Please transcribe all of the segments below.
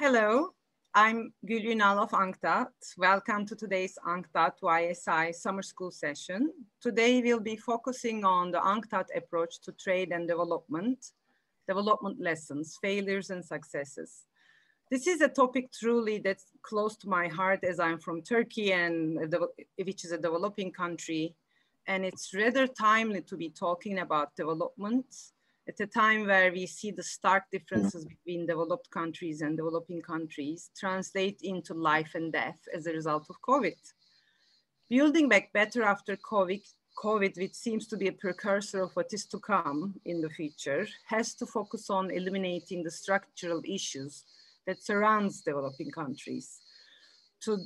Hello, I'm Unal of UNCTAD. Welcome to today's UNCTAD YSI summer school session. Today we'll be focusing on the UNCTAD approach to trade and development lessons, failures and successes. This is a topic truly that's close to my heart as I'm from Turkey, which is a developing country. And it's rather timely to be talking about development at a time where we see the stark differences between developed countries and developing countries translate into life and death as a result of COVID. Building back better after COVID, which seems to be a precursor of what is to come in the future, has to focus on eliminating the structural issues that surrounds developing countries to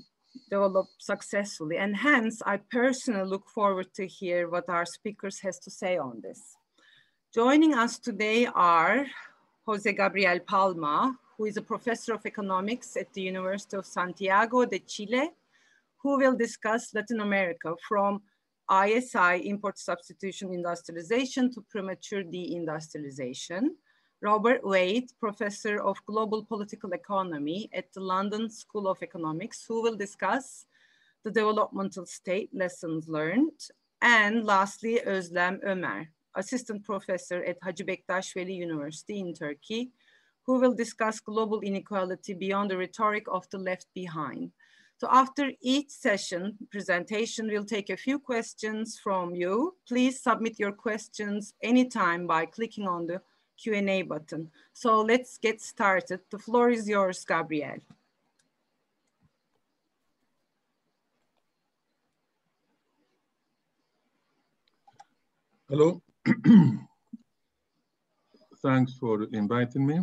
develop successfully. And hence, I personally look forward to hear what our speakers has to say on this. Joining us today are Jose Gabriel Palma, who is a professor of economics at the University of Santiago de Chile, who will discuss Latin America from ISI, import substitution industrialization, to premature deindustrialization. Robert Wade, professor of global political economy at the London School of Economics, who will discuss the developmental state lessons learned. And lastly, Özlem Ömer, assistant professor at Hacı Bektaş Veli University in Turkey, who will discuss global inequality beyond the rhetoric of the left behind. So after each session presentation, we'll take a few questions from you. Please submit your questions anytime by clicking on the Q&A button. So let's get started. The floor is yours, Gabriel. Hello. Thanks for inviting me.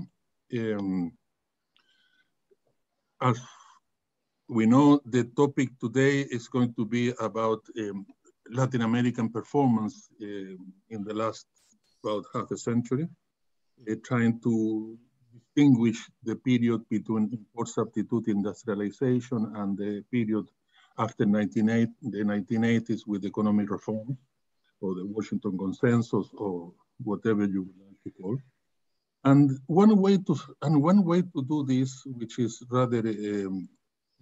As we know, the topic today is going to be about Latin American performance in the last about half a century, trying to distinguish the period between import substitute industrialization and the period after the 1980s with economic reform, or the Washington Consensus, or whatever you would like to call. And one way to do this, which is rather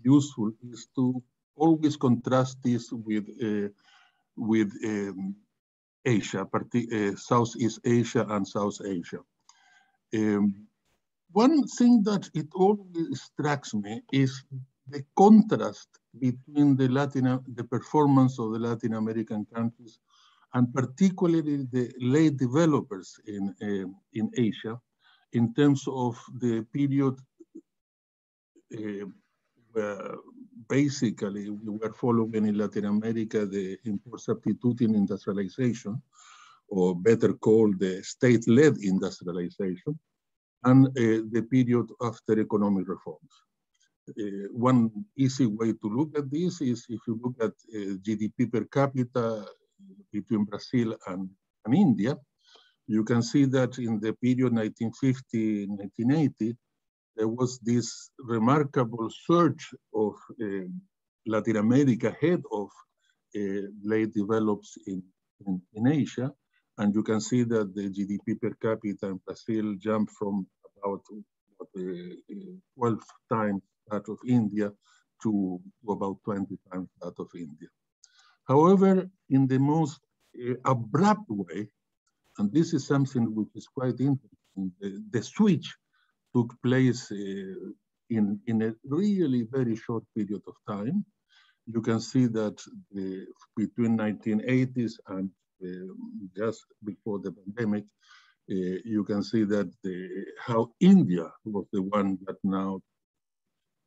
useful, is to always contrast this with Asia, Southeast Asia and South Asia. One thing that it always strikes me is the contrast between the performance of the Latin American countries, and particularly the late developers in Asia, in terms of the period where basically we were following in Latin America the import substituting industrialization, or better called the state-led industrialization, and the period after economic reforms. One easy way to look at this is if you look at GDP per capita between Brazil and India, you can see that in the period 1950-1980, there was this remarkable surge of Latin America ahead of late develops in Asia. And you can see that the GDP per capita in Brazil jumped from about 12 times that of India to about 20 times that of India. However, in the most abrupt way, and this is something which is quite interesting, the switch took place in a really very short period of time. You can see that between 1980s and just before the pandemic, you can see that how India was the one that now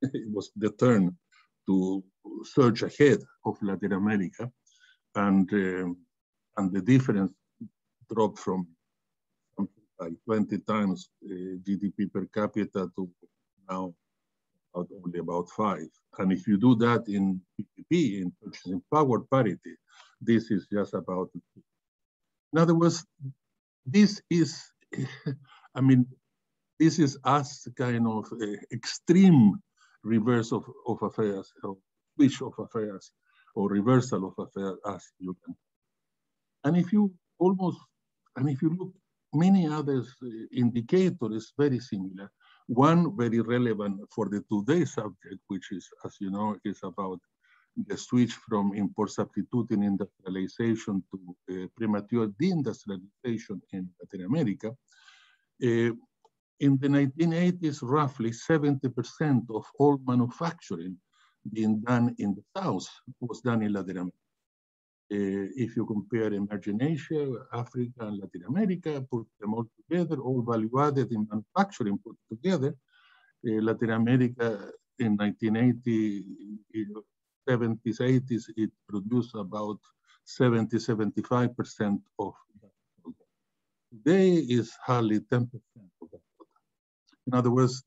it was the turn to surge ahead of Latin America, and the difference dropped from something like 20 times GDP per capita to now only about 5. And if you do that in PPP, in purchasing power parity, this is just about it. In other words, this is, I mean, this is as kind of extreme reverse of affairs, or switch of affairs, or reversal of affairs as you can. And if you look, many other indicators very similar. One very relevant for the today's subject, which is, as you know, is about the switch from import substituting industrialization to premature deindustrialization in Latin America. In the 1980s, roughly 70% of all manufacturing being done in the South was done in Latin America. If you compare emerging Asia, Africa, and Latin America, put them all together, all value added in manufacturing put together, Latin America in 1980, 70s, 80s, it produced about 70–75% of that. Today is hardly 10% of that. In other words,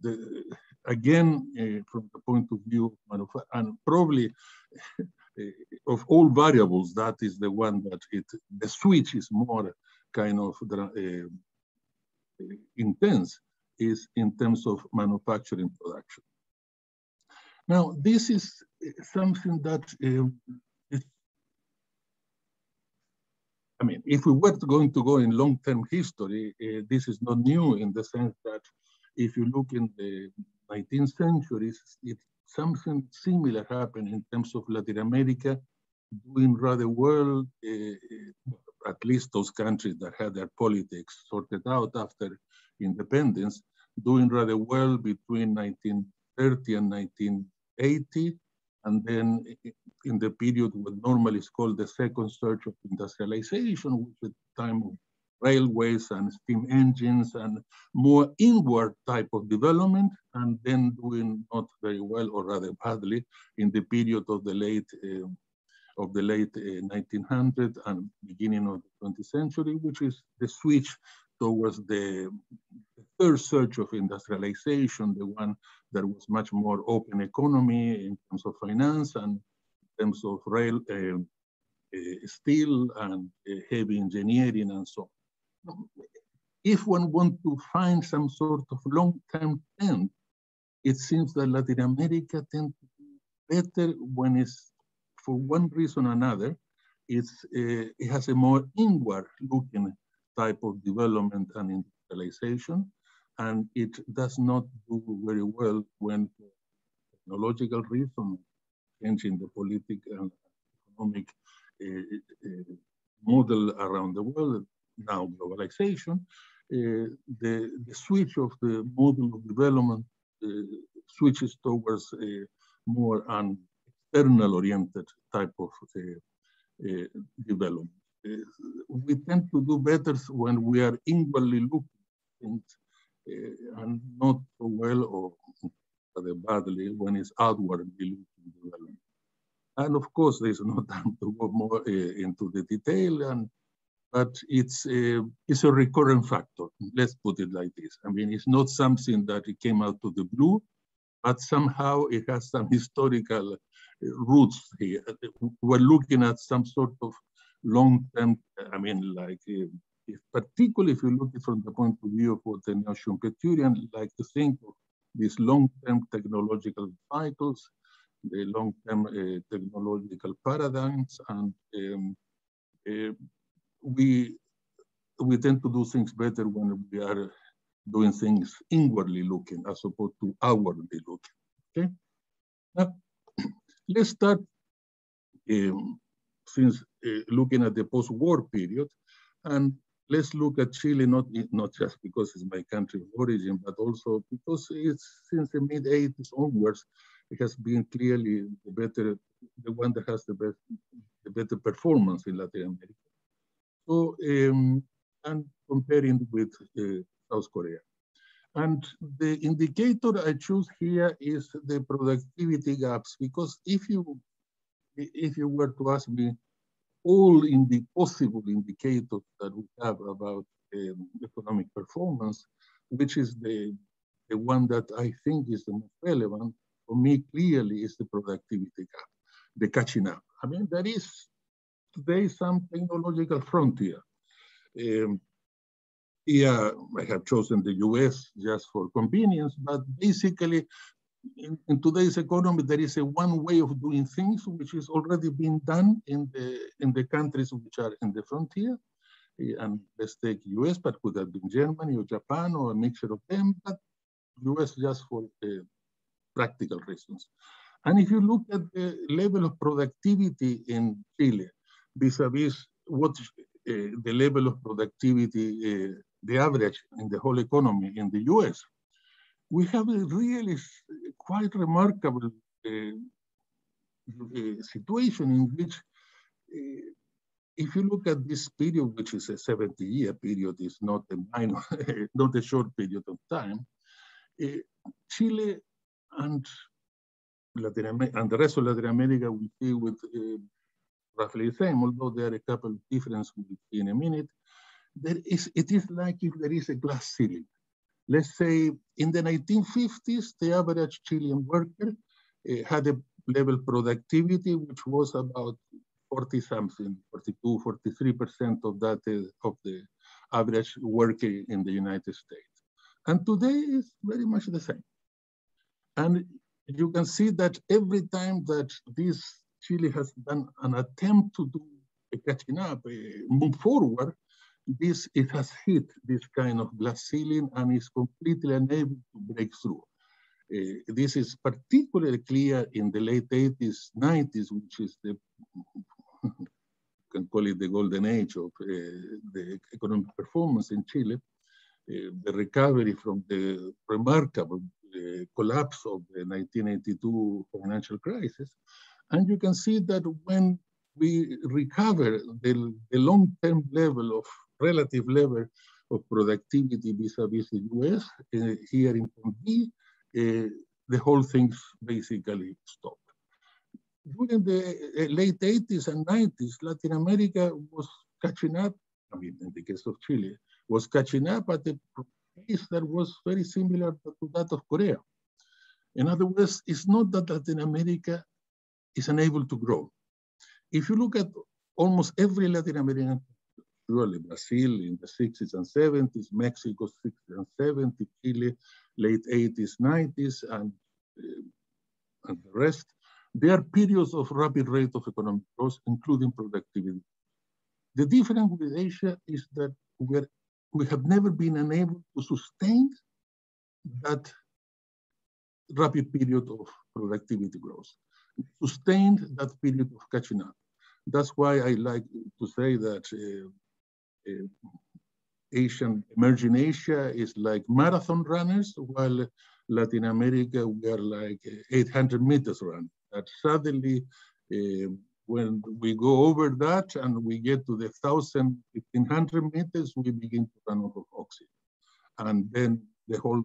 again, from the point of view of manufacturing, and probably of all variables, that is the one that the switch is more kind of intense, is in terms of manufacturing production. Now, this is something that I mean, if we were going to go in long-term history, this is not new in the sense that if you look in the 19th century, something similar happened in terms of Latin America doing rather well, at least those countries that had their politics sorted out after independence, doing rather well between 1930 and 1980. And then in the period what normally is called the second surge of industrialization, which is the time of railways and steam engines and more inward type of development, and then doing not very well or rather badly in the period of the late 1900s and beginning of the 20th century, which is the switch towards the third surge of industrialization, the one that was much more open economy in terms of finance and in terms of rail, steel and heavy engineering and so on. If one wants to find some sort of long-term trend, it seems that Latin America tends to do better when it's, for one reason or another, it has a more inward-looking type of development and industrialization, and it does not do very well when, for technological reasons, changing the political and economic model around the world, now globalization, the switch of the model of development switches towards a more an external-oriented type of development. We tend to do better when we are inwardly looking and not so well or rather badly when it's outwardly looking development. And of course, there's no time to go more into the detail, but it's a recurrent factor. Let's put it like this. I mean, it's not something that it came out of the blue, but somehow it has some historical roots here. We're looking at some sort of long-term, I mean, like, particularly if you look at it from the point of view of what the neo-Schumpeterian like to think of these long-term technological cycles, the long-term technological paradigms, and we tend to do things better when we are doing things inwardly looking as opposed to outwardly looking. Okay, now let's start since looking at the post-war period, and let's look at Chile not just because it's my country of origin, but also because it's since the mid-80s onwards. It has been clearly the one that has the better performance in Latin America. So, and comparing with South Korea. And the indicator I choose here is the productivity gaps, because if you were to ask me all in the possible indicators that we have about economic performance, which is the one that I think is the most relevant, for me, clearly is the productivity gap, the catching up. I mean, there is today some technological frontier. Yeah, I have chosen the US just for convenience, but basically in today's economy, there is a one way of doing things which is already being done in the countries which are in the frontier. And let's take US, but could have been Germany or Japan or a mixture of them. But US just for practical reasons. And if you look at the level of productivity in Chile, vis-a-vis what the level of productivity, the average in the whole economy in the US, we have a really quite remarkable situation in which, if you look at this period, which is a 70-year period, is not a minor, not a short period of time, Chile and Latin America and the rest of Latin America will see with roughly the same, although there are a couple of differences we'll see in a minute. It is like if there is a glass ceiling. Let's say in the 1950s, the average Chilean worker had a level productivity which was about 40-something, 42, 43% of that of the average worker in the United States. And today is very much the same. And you can see that every time that this Chile has done an attempt to do a catching up, move forward, it has hit this kind of glass ceiling and is completely unable to break through. This is particularly clear in the late 80s, 90s, which is the, you can call it the golden age of the economic performance in Chile, the recovery from the remarkable collapse of the 1982 financial crisis. And you can see that when we recover the long-term level of relative level of productivity vis-a-vis the US, here in point B, the whole thing's basically stopped. During the late 80s and 90s, Latin America was catching up, I mean, in the case of Chile, was catching up at a pace that was very similar to that of Korea. In other words, it's not that Latin America is unable to grow. If you look at almost every Latin American, surely Brazil in the 60s and 70s, Mexico 60s and 70s, Chile late 80s, 90s, and the rest, there are periods of rapid rate of economic growth, including productivity. The difference with Asia is that we have never been unable to sustain that rapid period of productivity growth, sustained that period of catching up. That's why I like to say that emerging Asia is like marathon runners, while Latin America, we are like 800 meters run. That suddenly, when we go over that and we get to the 1,000, 1,500 meters, we begin to run out of oxygen. And then the whole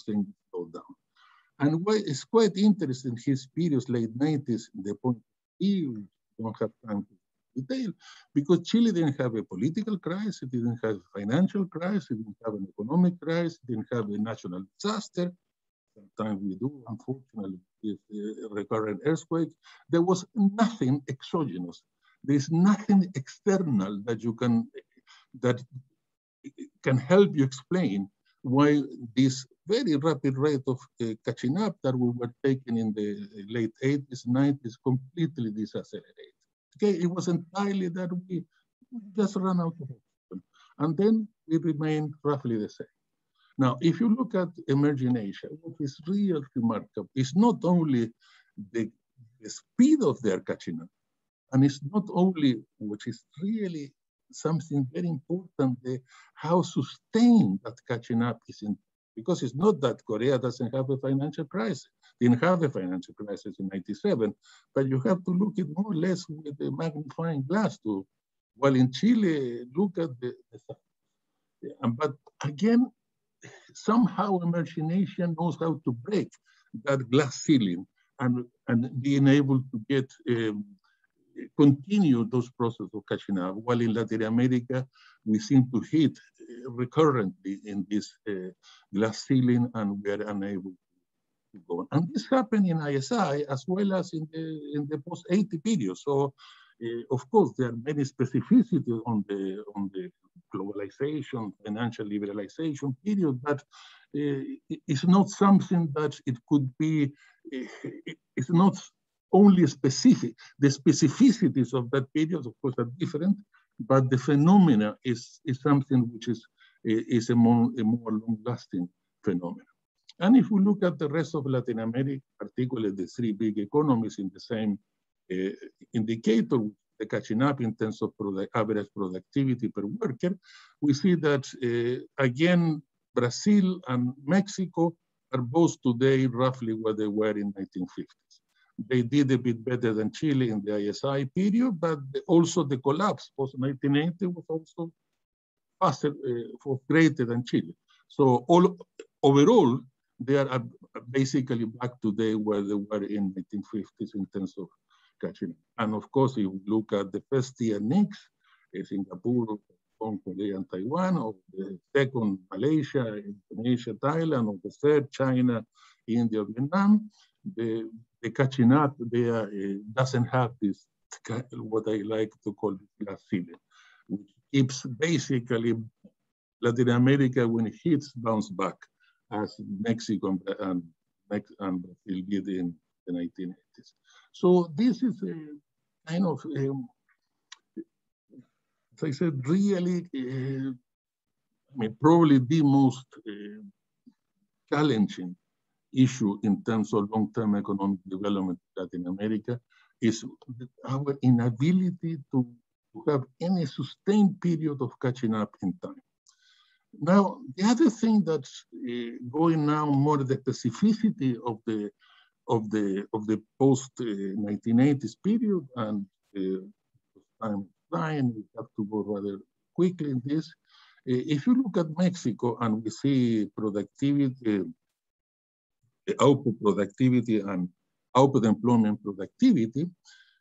thing goes down. And what is quite interesting, his periods, late 90s, the point we don't have time to detail, because Chile didn't have a political crisis, it didn't have a financial crisis, it didn't have an economic crisis, it didn't have a national disaster. Sometimes we do, unfortunately, with recurrent earthquakes. There was nothing exogenous. There's nothing external that can help you explain why this very rapid rate of catching up that we were taking in the late 80s, 90s completely decelerated. Okay, it was entirely that we just ran out of oxygen. And then we remained roughly the same. Now, if you look at emerging Asia, what is really remarkable is not only the speed of their catching up, and it's not only, which is really something very important, how sustained that catching up is in, because it's not that Korea doesn't have a financial crisis, didn't have a financial crisis in 97, but you have to look at more or less with a magnifying glass to, while in Chile, look at but again, somehow emerging Asia knows how to break that glass ceiling and being able to get continue those processes of catching up, while in Latin America, we seem to hit recurrently in this glass ceiling and we are unable to go on. And this happened in ISI as well as in the post-80 period. So, of course, there are many specificities on the globalization, financial liberalization period, but it's not something that it could be, it's not only specific. The specificities of that period, of course, are different, but the phenomena is something which is a more long-lasting phenomenon. And if we look at the rest of Latin America, particularly the three big economies in the same indicator, the catching up in terms of average productivity per worker, we see that, again, Brazil and Mexico are both today roughly where they were in 1950s. They did a bit better than Chile in the ISI period, but also the collapse post-1980 was also faster, greater than Chile. So overall, they are basically back today where they were in 1950s in terms of catching up. And of course, if you look at the first tier NICs, Singapore, Hong Kong, and Taiwan, or the second, Malaysia, Indonesia, Thailand, or the third, China, India, Vietnam, the catching up there doesn't have this, what I like to call glass ceiling, which keeps basically Latin America, when it hits, bounce back, as Mexico and Brazil did in the 1980s. So this is a kind of, as I said, really, I mean, probably the most challenging issue in terms of long-term economic development in Latin America is our inability to have any sustained period of catching up in time. Now, the other thing that's going now more the specificity of the post-1980s period, and time flying, we have to go rather quickly in this. If you look at Mexico and we see productivity, output productivity and output employment productivity,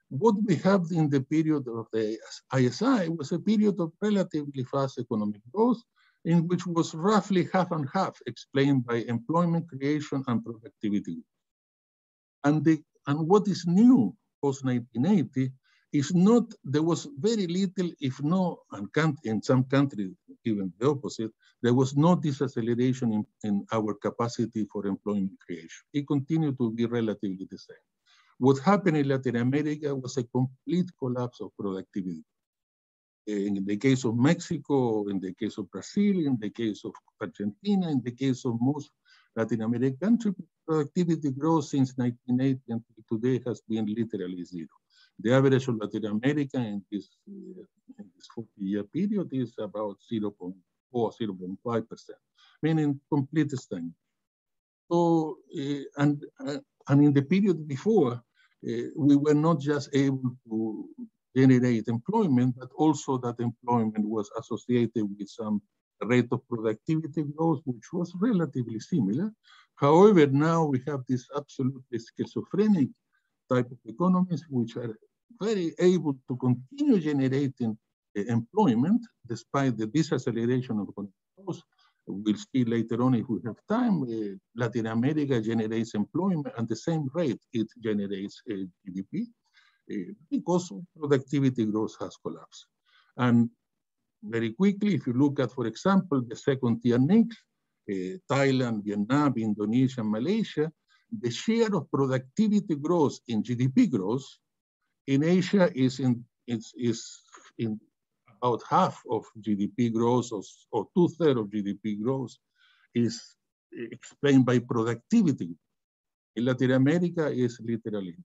what we have in the period of the ISI was a period of relatively fast economic growth, in which was roughly half and half explained by employment creation and productivity. And what is new post-1980 is not, there was very little, if no, and in some countries, even the opposite, there was no deceleration in our capacity for employment creation. It continued to be relatively the same. What happened in Latin America was a complete collapse of productivity. In the case of Mexico, in the case of Brazil, in the case of Argentina, in the case of most Latin American countries, productivity growth since 1980 until today has been literally zero. The average of Latin America in this 40-year period is about 0.4, 0.5%, meaning complete stagnation. So, and in the period before, we were not just able to generate employment, but also that employment was associated with some rate of productivity growth, which was relatively similar. However, now we have this absolutely schizophrenic type of economies, which are very able to continue generating employment despite the deceleration of economic growth. We'll see later on if we have time, Latin America generates employment at the same rate it generates GDP because productivity growth has collapsed. And very quickly, if you look at, for example, the second tier NICs, Thailand, Vietnam, Indonesia, Malaysia, the share of productivity growth in GDP growth in Asia is in about half of GDP growth, or 2/3 of GDP growth is explained by productivity. In Latin America, is literally.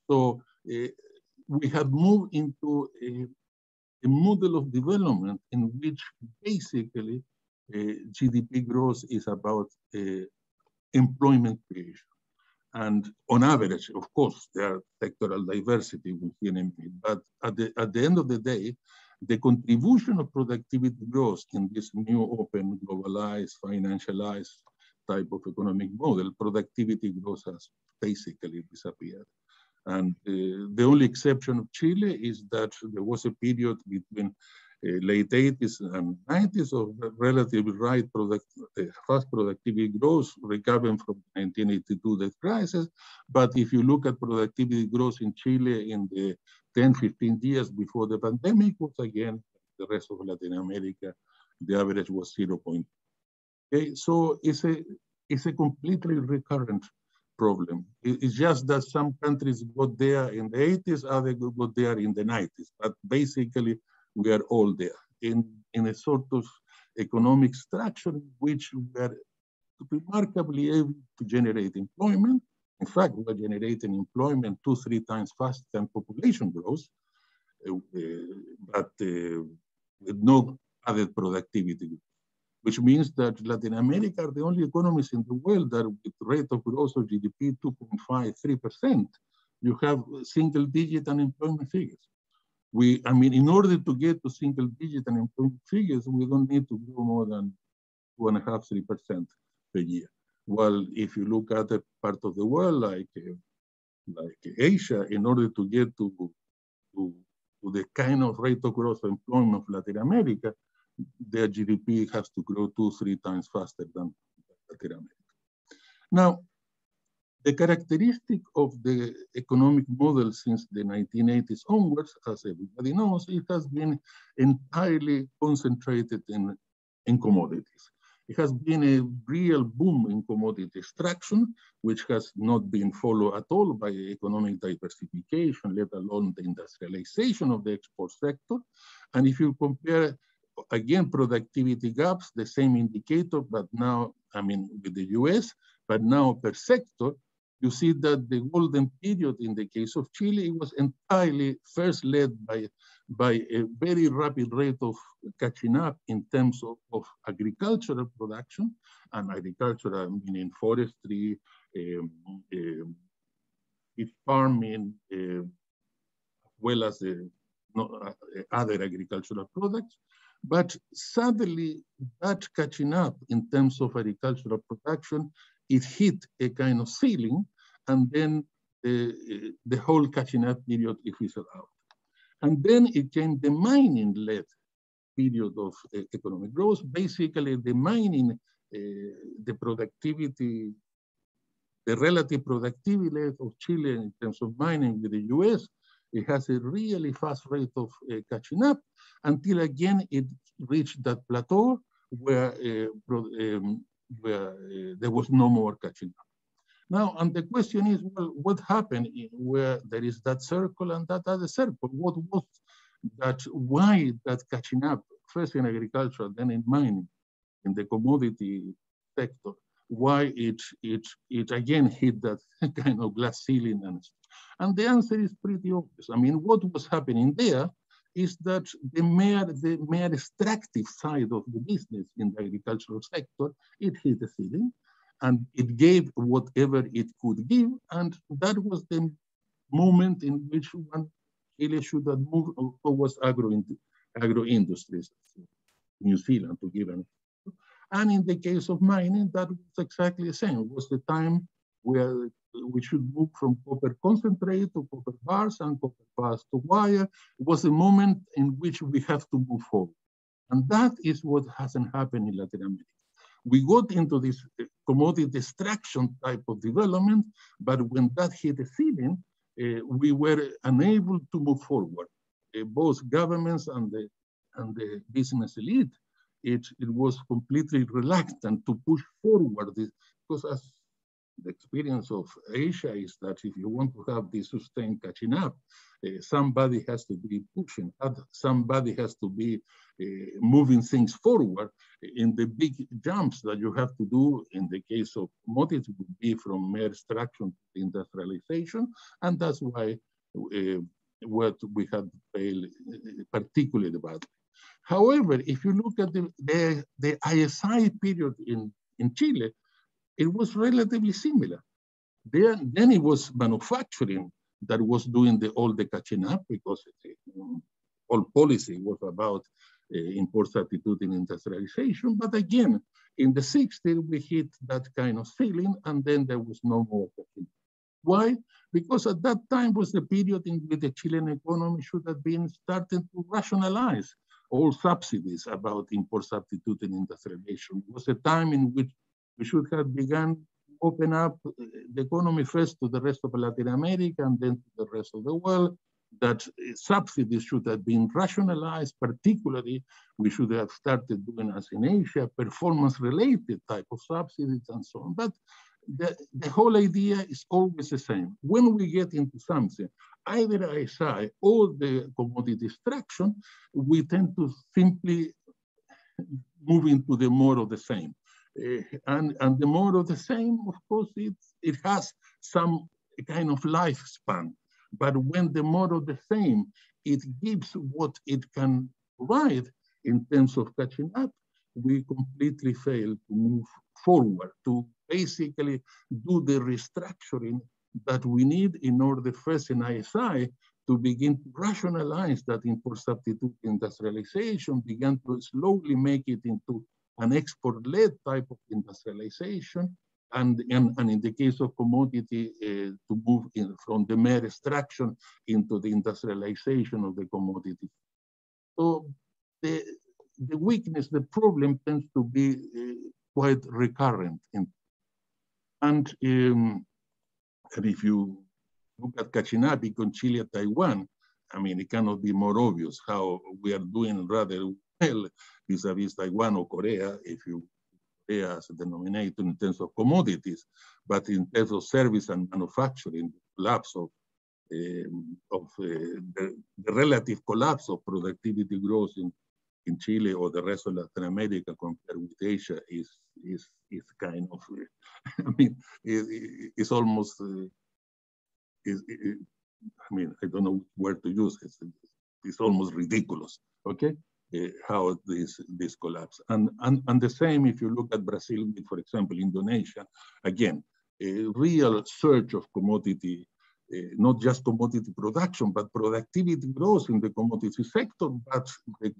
So we have moved into a model of development in which basically GDP growth is about employment creation. And on average, of course, there are sectoral diversity within it, but at the end of the day, the contribution of productivity growth in this new open, globalized, financialized type of economic model, productivity growth has basically disappeared. And the only exception of Chile is that there was a period between late 80s and 90s of relatively fast productivity growth, recovering from 1982 debt crisis. But if you look at productivity growth in Chile in the 10, 15 years before the pandemic, was again, the rest of Latin America, the average was 0.2. Okay, so it's a completely recurrent problem. It's just that some countries got there in the 80s, others got there in the 90s, but basically we are all there in a sort of economic structure in which we are remarkably able to generate employment. In fact, we're generating employment 2-3 times faster than population growth, but with no added productivity, which means that Latin America are the only economies in the world that with rate of growth of GDP 2.5-3%, you have single-digit unemployment figures. I mean, in order to get to single-digit unemployment figures, we don't need to grow more than 2.5-3% per year. Well, if you look at a part of the world like Asia, in order to get to the kind of rate of growth of employment of Latin America, their GDP has to grow 2-3 times faster than Latin America. Now, the characteristic of the economic model since the 1980s onwards, as everybody knows, it has been entirely concentrated in commodities. It has been a real boom in commodity extraction, which has not been followed at all by economic diversification, let alone the industrialization of the export sector. And if you compare, again, productivity gaps, the same indicator, but now, I mean, with the US, but now per sector, you see that the golden period in the case of Chile was entirely first led by a very rapid rate of catching up in terms of agricultural production, and agricultural meaning forestry, farming, as well as other agricultural products. But suddenly that catching up in terms of agricultural production, it hit a kind of ceiling, and then the whole catching up period is fizzled out. And then it came the mining-led period of economic growth. Basically, the mining, the productivity, the relative productivity of Chile in terms of mining with the US, it has a really fast rate of catching up until again it reached that plateau where there was no more catching up. Now, and the question is, well, what happened where there is that circle and that other circle? What was that, why that catching up, first in agriculture, then in mining, in the commodity sector, why it again hit that kind of glass ceiling? And the answer is pretty obvious. I mean, what was happening there is that the mere extractive side of the business in the agricultural sector, it hit the ceiling. And it gave whatever it could give. And that was the moment in which Chile should have moved towards agro-industries, New Zealand to give an example. And in the case of mining, that was exactly the same. It was the time where we should move from copper concentrate to copper bars and copper bars to wire. It was a moment in which we have to move forward. And that is what hasn't happened in Latin America. We got into this commodity extraction type of development, but when that hit the ceiling, we were unable to move forward. Both governments and the business elite, it was completely reluctant to push forward this, because as the experience of Asia is that if you want to have this sustained catching up, somebody has to be pushing, somebody has to be moving things forward in the big jumps that you have to do in the case of commodities would be from mere extraction to industrialization. And that's why what we had failed particularly badly. However, if you look at the ISI period in Chile, it was relatively similar. Then it was manufacturing that was doing all the catching up because all policy was about import substitute in industrialization. But again, in the 60s, we hit that kind of ceiling and then there was no more catching up. Why? Because at that time was the period in which the Chilean economy should have been starting to rationalize all subsidies about import substitute in industrialization. It was a time in which we should have begun to open up the economy first to the rest of Latin America and then to the rest of the world, that subsidies should have been rationalized, particularly we should have started doing as in Asia, performance-related type of subsidies and so on. But the whole idea is always the same. When we get into something, either ISI or the commodity extraction, we tend to simply move into the more of the same. And the more of the same, of course, it has some kind of lifespan. But when the more of the same, it gives what it can provide in terms of catching up, we completely fail to move forward, to basically do the restructuring that we need in order first in ISI to begin to rationalize that import substitute industrialization, began to slowly make it into an export-led type of industrialization, and in the case of commodity, to move from the mere extraction into the industrialization of the commodity. So the weakness, the problem tends to be quite recurrent. And if you look at catching up between Chile and Taiwan, I mean, it cannot be more obvious how we are doing rather well vis-a-vis Taiwan or Korea, if you Korea as a denominator in terms of commodities, but in terms of service and manufacturing, collapse of the relative collapse of productivity growth in Chile or the rest of Latin America compared with Asia is kind of, I mean, it's almost, I mean, I don't know which word to use. It's almost ridiculous, okay? How this collapse. And the same if you look at Brazil, for example, Indonesia, again, a real surge of commodity, not just commodity production, but productivity growth in the commodity sector, but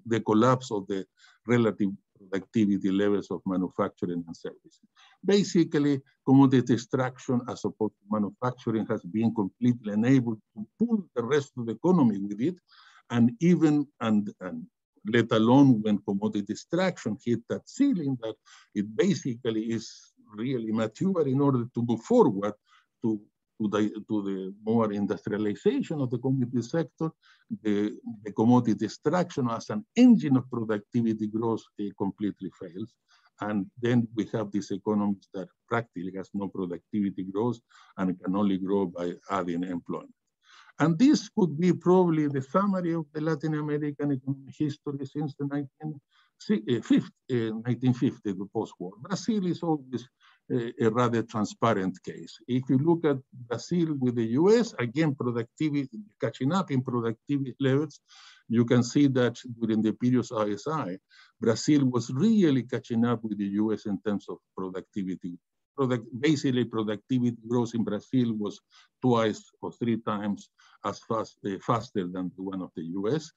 the collapse of the relative productivity levels of manufacturing and services. Basically, commodity extraction as opposed to manufacturing has been completely enabled to pull the rest of the economy with it, and even, and let alone when commodity extraction hit that ceiling, that it basically is really mature in order to move forward to the more industrialization of the commodity sector. The commodity extraction as an engine of productivity growth completely fails. And then we have these economies that practically has no productivity growth and can only grow by adding employment. And this could be probably the summary of the Latin American economic history since the 1950, the post-war. Brazil is always a rather transparent case. If you look at Brazil with the US, again, productivity, catching up in productivity levels, you can see that during the period of ISI, Brazil was really catching up with the US in terms of productivity. Basically, productivity growth in Brazil was twice or three times as faster than the one of the US.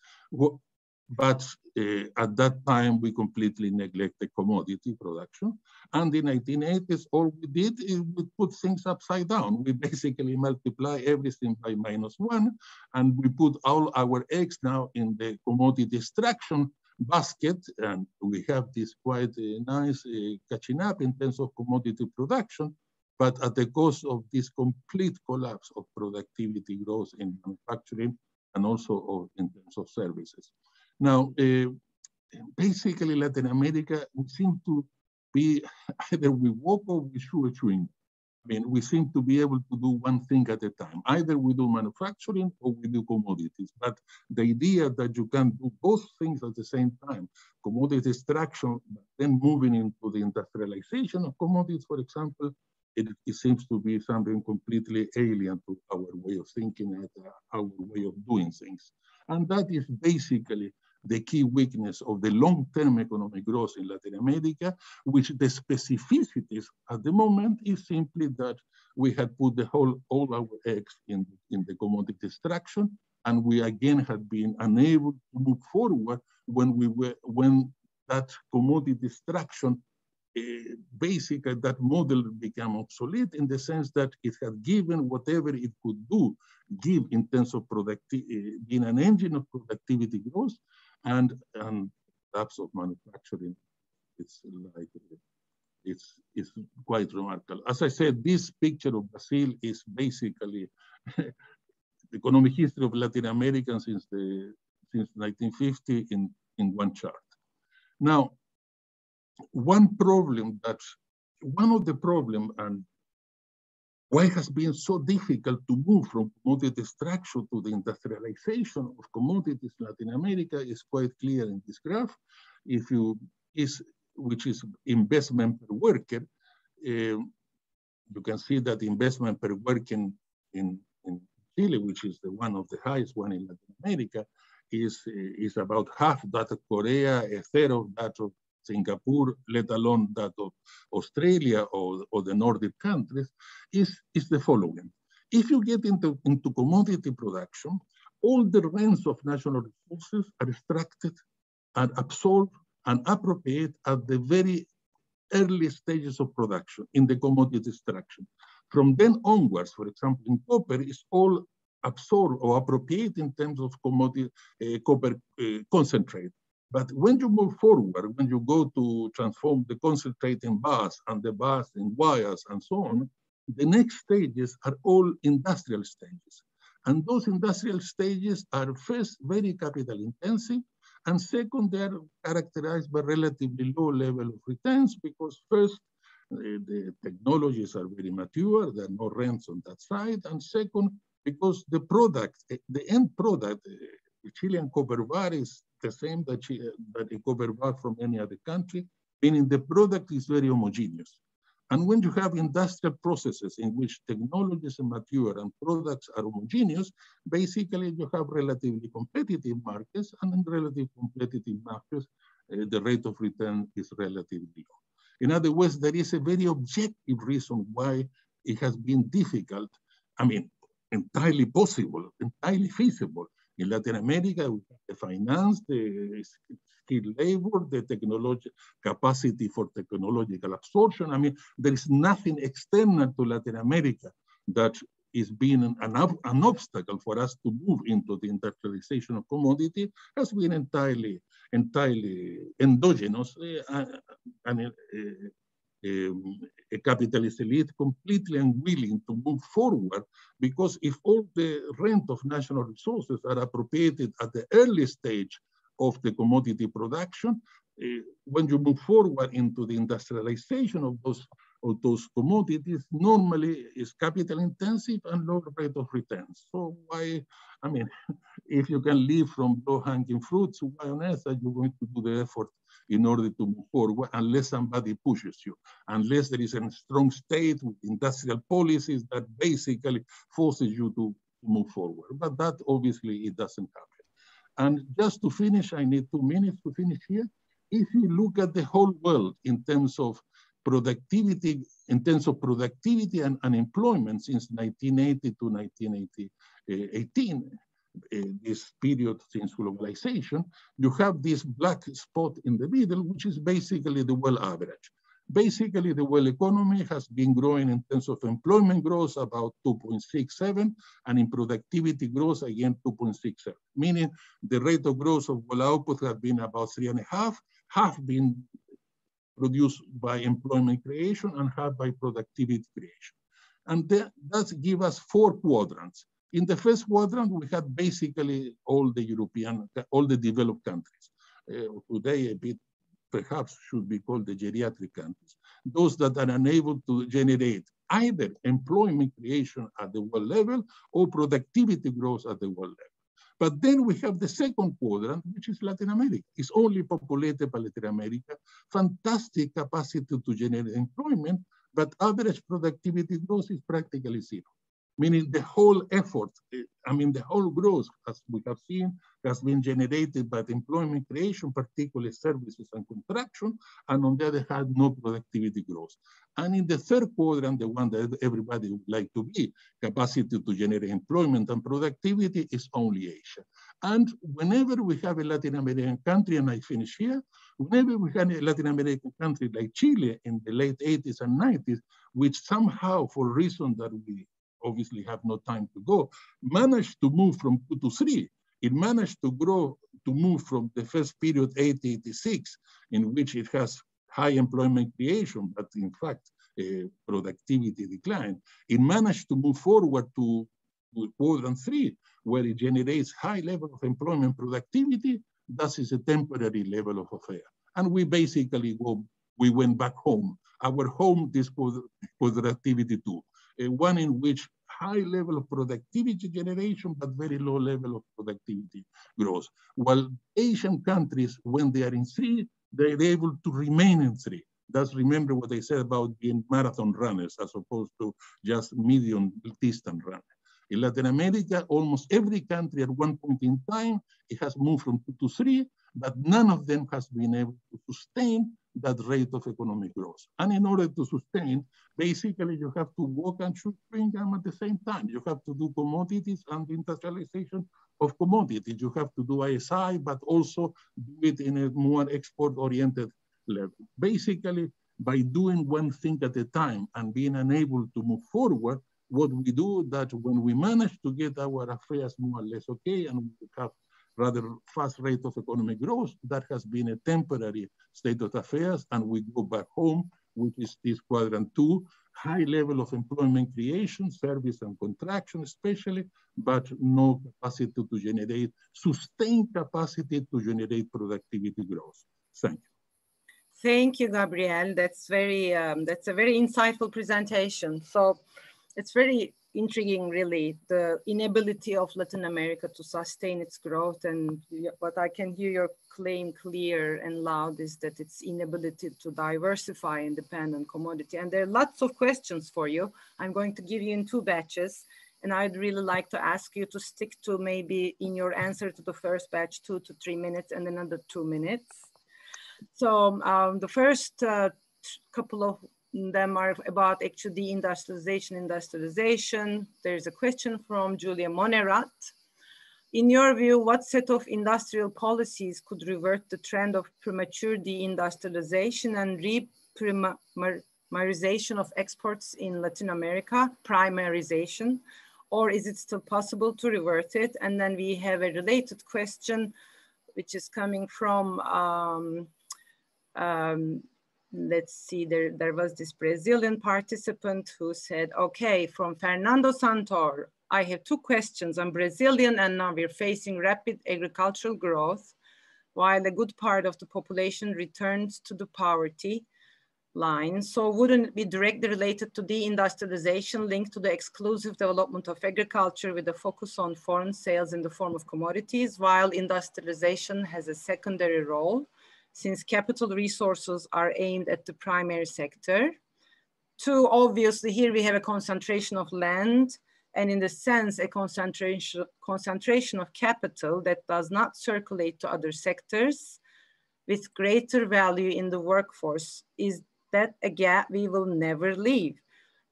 But at that time, we completely neglected commodity production. And in the 1980s, all we did is we put things upside down. We basically multiply everything by -1, and we put all our eggs now in the commodity extraction basket, and we have this quite nice catching up in terms of commodity production, but at the cost of this complete collapse of productivity growth in manufacturing and also in terms of services. Now, basically Latin America, we seem to be either we walk or we chew a chewing. I mean, we seem to be able to do one thing at a time. Either we do manufacturing or we do commodities. But the idea that you can do both things at the same time, commodity extraction, then moving into the industrialization of commodities, for example, it seems to be something completely alien to our way of thinking and our way of doing things. And that is basically the key weakness of the long-term economic growth in Latin America, which the specificities at the moment is simply that we had put all our eggs in the commodity extraction, and we again had been unable to move forward when that commodity extraction, basically that model became obsolete in the sense that it had given whatever it could give in terms of being an engine of productivity growth, and perhaps of manufacturing. It's quite remarkable. As I said, this picture of Brazil is basically the economic history of Latin America since 1950 in one chart. Now, one of the problems and why it has been so difficult to move from commodity extraction to the industrialization of commodities in Latin America is quite clear in this graph. which is investment per worker, you can see that investment per worker in Chile, which is one of the highest one in Latin America, is about half that of Korea, a third of that of Singapore, let alone that of Australia or the Nordic countries, is the following. If you get into commodity production, all the rents of national resources are extracted and absorbed and appropriated at the very early stages of production in the commodity extraction. From then onwards, for example, in copper, is all absorbed or appropriated in terms of commodity copper concentrate. But when you move forward, when you go to transform the concentrate in bars and the bars in wires and so on, the next stages are all industrial stages. And those industrial stages are first very capital intensive, and second, they are characterized by relatively low level of returns because first, the technologies are very mature, there are no rents on that side, and second, because the product, the end product, the Chilean copper bar is the same that a copper bar from any other country, meaning the product is very homogeneous. And when you have industrial processes in which technologies are mature and products are homogeneous, basically you have relatively competitive markets, and in relatively competitive markets, the rate of return is relatively low. In other words, there is a very objective reason why it has been difficult, I mean, entirely possible, entirely feasible. In Latin America, we have the finance, the skilled labor, the technology capacity for technological absorption. I mean, there is nothing external to Latin America that is being an obstacle for us to move into the industrialization of commodity. Has been entirely endogenous and a capitalist elite completely unwilling to move forward, because if all the rent of national resources are appropriated at the early stage of the commodity production, when you move forward into the industrialization of those commodities, normally is capital intensive and low rate of returns. So why, I mean, if you can live from low-hanging fruits, why on earth are you going to do the effort in order to move forward unless somebody pushes you, unless there is a strong state with industrial policies that basically forces you to move forward. But that obviously it doesn't happen. And just to finish, I need 2 minutes to finish here. If you look at the whole world in terms of productivity, and unemployment since 1980 to 1918, this period since globalization, you have this black spot in the middle, which is basically the world average. Basically, the world economy has been growing in terms of employment growth about 2.67, and in productivity growth, again, 2.67, meaning the rate of growth of world output has been about 3.5, half been produced by employment creation and half by productivity creation. And that gives us 4 quadrants. In the first quadrant, we had basically all the developed countries. Today, a bit perhaps should be called the geriatric countries. Those that are unable to generate either employment creation at the world level or productivity growth at the world level. But then we have the second quadrant, which is Latin America. It's only populated by Latin America, fantastic capacity to generate employment, but average productivity growth is practically zero. Meaning the whole effort, I mean, the whole growth, as we have seen, has been generated by the employment creation, particularly services and construction, and on the other hand, no productivity growth. And in the third quadrant, the one that everybody would like to be, capacity to generate employment and productivity, is only Asia. And whenever we have a Latin American country, and I finish here, whenever we have a Latin American country like Chile in the late 80s and 90s, which somehow, for reasons that we obviously have no time to go, managed to move from 2 to 3. It managed to grow, to move from the first period, 86, in which it has high employment creation, but in fact, productivity decline. It managed to move forward to quadrant 3, where it generates high level of employment productivity. That is a temporary level of affair. And we basically we went back home. Our home, this productivity too. One in which high level of productivity generation, but very low level of productivity growth. While Asian countries, when they are in 3, they're able to remain in 3. That's, remember what I said about being marathon runners as opposed to just medium distance runners. In Latin America, almost every country at one point in time, it has moved from 2 to 3, but none of them has been able to sustain that rate of economic growth. And in order to sustain, basically you have to walk and chew chewing gum at the same time. You have to do commodities and industrialization of commodities. You have to do ISI, but also do it in a more export-oriented level. Basically, by doing one thing at a time and being unable to move forward, what we do that when we manage to get our affairs more or less okay and we have rather fast rate of economic growth, that has been a temporary state of affairs, and we go back home, which is this quadrant 2, high level of employment creation, service and contraction especially, but no capacity to generate, sustained capacity to generate productivity growth. Thank you. Thank you, Gabriel. That's a very insightful presentation. So it's very intriguing, really, the inability of Latin America to sustain its growth. And what I can hear your claim clear and loud is that its inability to diversify and depend on commodity. And there are lots of questions for you. I'm going to give you in 2 batches. And I'd really like to ask you to stick to maybe in your answer to the first batch, 2 to 3 minutes and another 2 minutes. So the first couple of them are about actually industrialization. There's a question from Julia Monerat. In your view, what set of industrial policies could revert the trend of premature deindustrialization and reprimarization of exports in Latin America, primarization, or is it still possible to revert it? And then we have a related question, which is coming from let's see, there was this Brazilian participant who said, okay, from Fernando Santor, I have 2 questions. I'm Brazilian and now we're facing rapid agricultural growth while a good part of the population returns to the poverty line. So wouldn't it be directly related to deindustrialization linked to the exclusive development of agriculture with a focus on foreign sales in the form of commodities, while industrialization has a secondary role, since capital resources are aimed at the primary sector? 2, obviously here we have a concentration of land and in the sense a concentration of capital that does not circulate to other sectors with greater value in the workforce. Is that a gap we will never leave?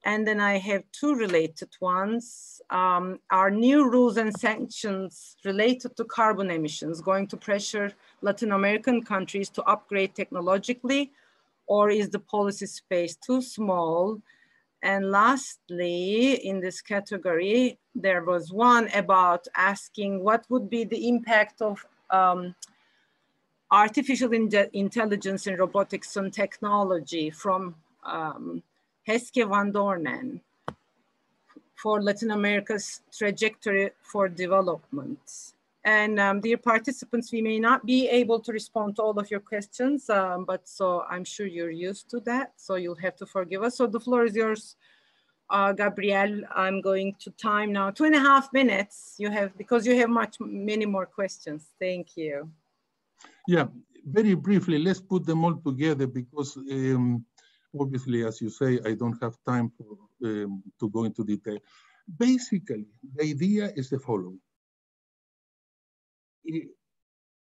And then I have 2 related ones. Are new rules and sanctions related to carbon emissions going to pressure Latin American countries to upgrade technologically, or is the policy space too small? And lastly, in this category, there was one about asking what would be the impact of artificial intelligence and robotics and technology from Heske van Doornen for Latin America's trajectory for development. And dear participants, we may not be able to respond to all of your questions, but so I'm sure you're used to that, so you'll have to forgive us. So the floor is yours, Gabriel. I'm going to time now 2.5 minutes. You have, because you have many more questions. Thank you. Yeah, very briefly, let's put them all together because obviously, as you say, I don't have time for, to go into detail. Basically, the idea is the following.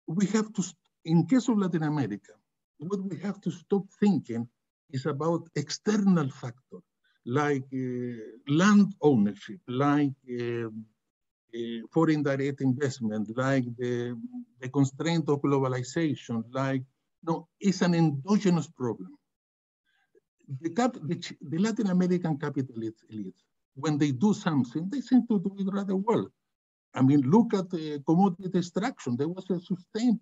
We have to, in case of Latin America, what we have to stop thinking is about external factors like land ownership, like foreign direct investment, like the constraint of globalization, like, no, it's an endogenous problem. The Latin American capitalist elites, when they do something, they seem to do it rather well. I mean, look at commodity extraction. There was a sustained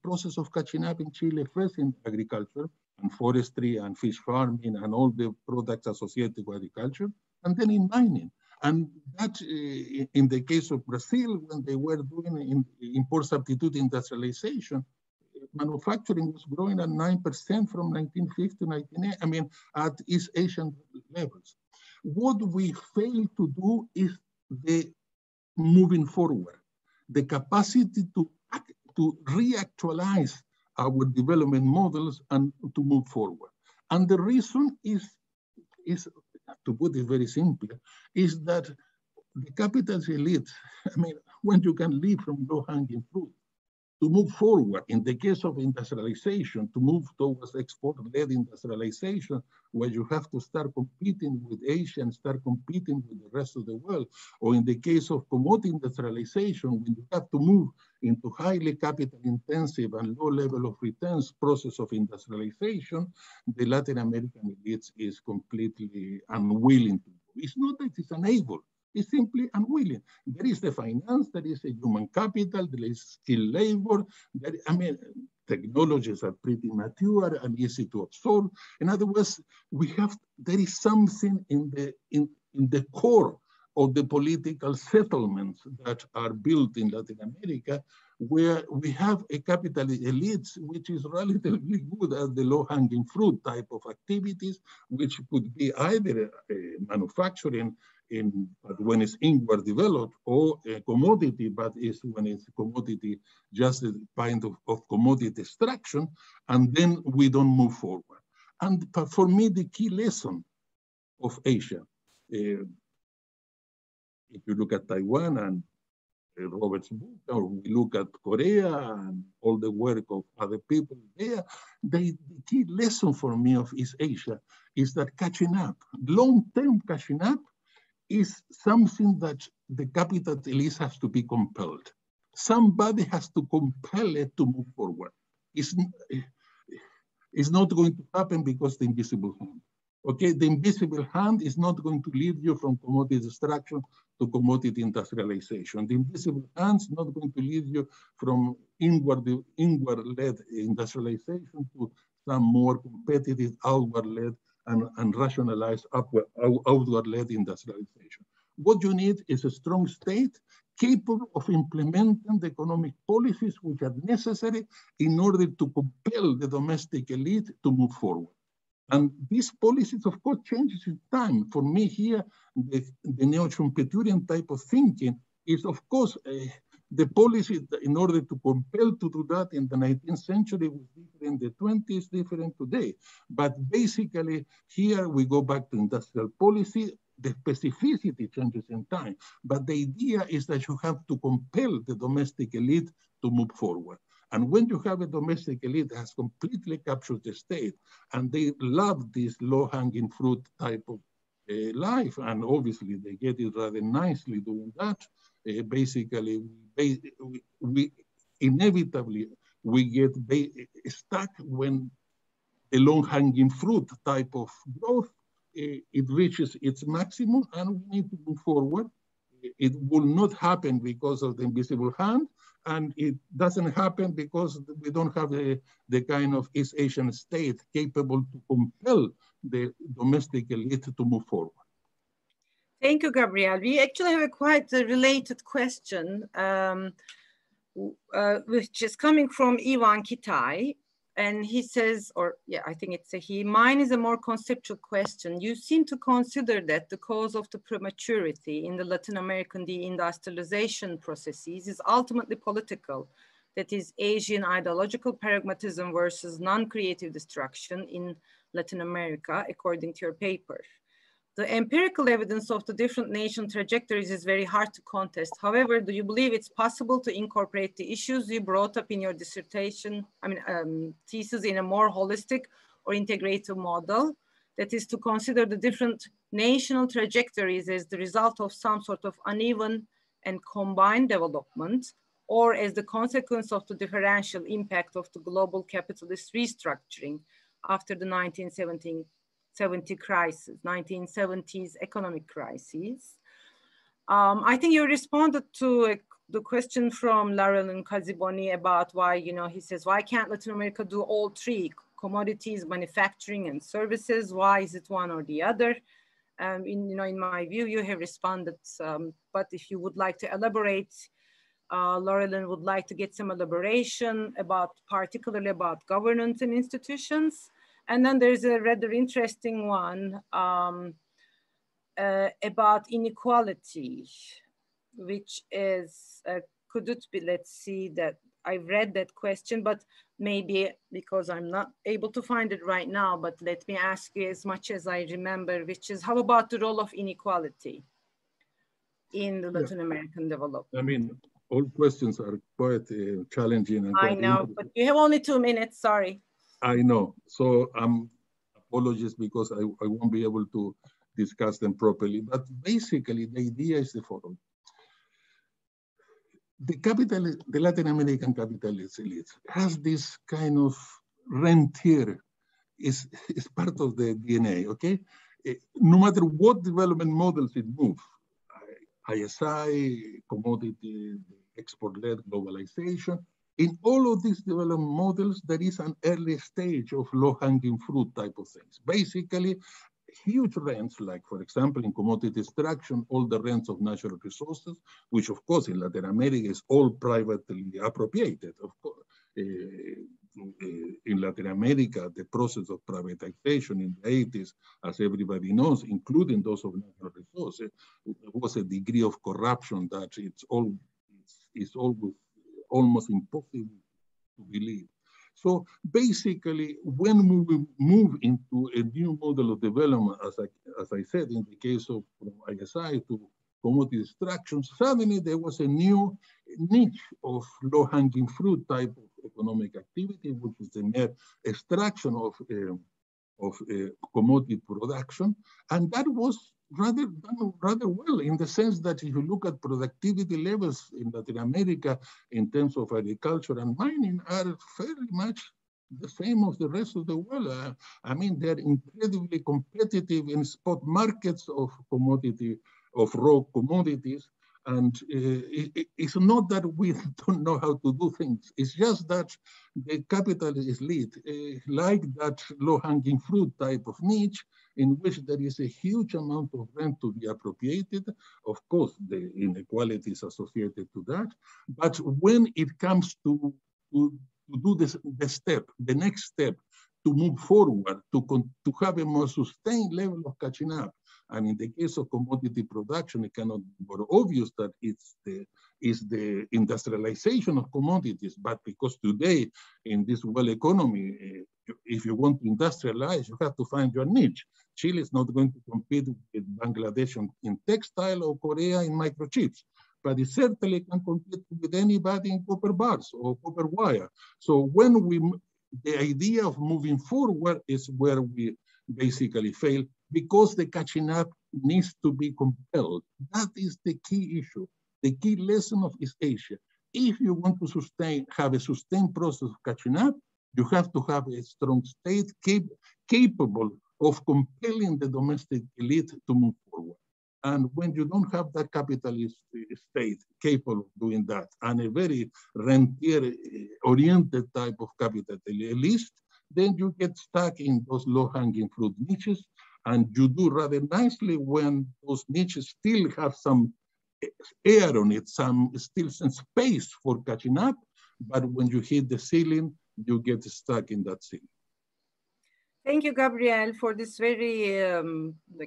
process of catching up in Chile, first in agriculture and forestry and fish farming and all the products associated with agriculture, and then in mining. And that, in the case of Brazil, when they were doing import substitute industrialization, manufacturing was growing at 9% from 1950 to 1980, I mean, at East Asian levels. What we fail to do is the moving forward, the capacity to reactualize our development models and to move forward. And the reason is to put it very simply, is that the capitalist elite, I mean, when you can live from low-hanging fruit, to move forward, in the case of industrialization, to move towards export-led industrialization, where you have to start competing with Asia and start competing with the rest of the world, or in the case of commodity industrialization, when you have to move into highly capital-intensive and low level of returns process of industrialization, the Latin American elites is completely unwilling to do. It's not that it's unable. Is simply unwilling. There is the finance, there is a human capital, there is skilled labor. Technologies are pretty mature and easy to absorb. In other words, there is something in the core of the political settlements that are built in Latin America, where we have a capital elite which is relatively good at the low-hanging fruit type of activities, which could be either manufacturing, but when it's inward developed, or a commodity, but when it's commodity, just a kind of commodity extraction, and then we don't move forward. And for me, the key lesson of Asia, if you look at Taiwan and Robert's book, or we look at Korea and all the work of other people there, the key lesson for me of East Asia is that catching up, long-term catching up, is something that the capital elite has to be compelled. Somebody has to compel it to move forward. It's not going to happen because the invisible hand. Okay, the invisible hand is not going to lead you from commodity extraction to commodity industrialization. The invisible hand is not going to lead you from inward-led industrialization to some more competitive outward-led and rationalized outward-led industrialization. What you need is a strong state capable of implementing the economic policies which are necessary in order to compel the domestic elite to move forward. And these policies, of course, changes in time. For me here, the neo-Schumpeterian type of thinking is, of course, the policy in order to compel to do that in the 19th century was different, the 20s different today. But basically, here we go back to industrial policy. The specificity changes in time. But the idea is that you have to compel the domestic elite to move forward. And when you have a domestic elite that has completely captured the state, and they love this low-hanging fruit type of life, and obviously they get it rather nicely doing that, basically, we inevitably get stuck when the low-hanging fruit type of growth, it reaches its maximum, and we need to move forward. It will not happen because of the invisible hand, and it doesn't happen because we don't have the kind of East Asian state capable to compel the domestic elite to move forward. Thank you, Gabriel. We actually have a quite related question, which is coming from UNCTAD. And he says, or yeah, I think it's a he, mine is a more conceptual question. You seem to consider that the cause of the prematurity in the Latin American deindustrialization processes is ultimately political. That is Asian ideological pragmatism versus non-creative destruction in Latin America, according to your paper. The empirical evidence of the different nation trajectories is very hard to contest. However, do you believe it's possible to incorporate the issues you brought up in your dissertation, thesis in a more holistic or integrative model? That is to consider the different national trajectories as the result of some sort of uneven and combined development, or as the consequence of the differential impact of the global capitalist restructuring after the 1970 crisis, 1970s economic crises. I think you responded to the question from Laurel and Kaziboni about why, he says, why can't Latin America do all three, commodities, manufacturing, and services? Why is it one or the other? In my view, you have responded, but if you would like to elaborate, Laurel would like to get some elaboration particularly about governance and institutions. And then there's a rather interesting one about inequality, which is, could it be, let's see that, I've read that question, but maybe because I'm not able to find it right now, but let me ask you as much as I remember, which is how about the role of inequality in the Latin American development? I mean, all questions are quite challenging and quite I know, but you have only 2 minutes, sorry. I know, so apologies because I won't be able to discuss them properly, but basically the idea is the following. The Latin American capitalist elite has this kind of rentier, is part of the DNA, okay? No matter what development models it moves, ISI, commodity, export-led globalization, in all of these development models, there is an early stage of low-hanging fruit type of things. Basically, huge rents, like for example, in commodity extraction, all the rents of natural resources, which of course in Latin America is all privately appropriated. Of course, in Latin America, the process of privatization in the 80s, as everybody knows, including those of natural resources, was a degree of corruption that it's always almost impossible to believe. So basically, when we move into a new model of development, as I said, in the case of from ISI to commodity extraction, suddenly there was a new niche of low-hanging fruit type of economic activity, which is the mere extraction of commodity production. And that was rather well, in the sense that if you look at productivity levels in Latin America in terms of agriculture and mining are fairly much the same as the rest of the world. I mean, they're incredibly competitive in spot markets of raw commodities. And it's not that we don't know how to do things. It's just that the capitalist elite like that low-hanging fruit type of niche in which there is a huge amount of rent to be appropriated. Of course, the inequalities associated to that. But when it comes to do the next step, to move forward, to have a more sustained level of catching up. And in the case of commodity production, it cannot be more obvious that it's the industrialization of commodities. But because today, in this world economy, if you want to industrialize, you have to find your niche. Chile is not going to compete with Bangladesh in textile or Korea in microchips, but it certainly can compete with anybody in copper bars or copper wire. So the idea of moving forward is where we basically fail, because the catching up needs to be compelled. That is the key issue. The key lesson of East Asia. If you want to have a sustained process of catching up, you have to have a strong state capable of compelling the domestic elite to move forward. And when you don't have that capitalist state capable of doing that, and a very rentier-oriented type of capital elite, then you get stuck in those low-hanging fruit niches, and you do rather nicely when those niches still have some air on it, still some space for catching up, but when you hit the ceiling, you get stuck in that ceiling. Thank you, Gabriel, for this very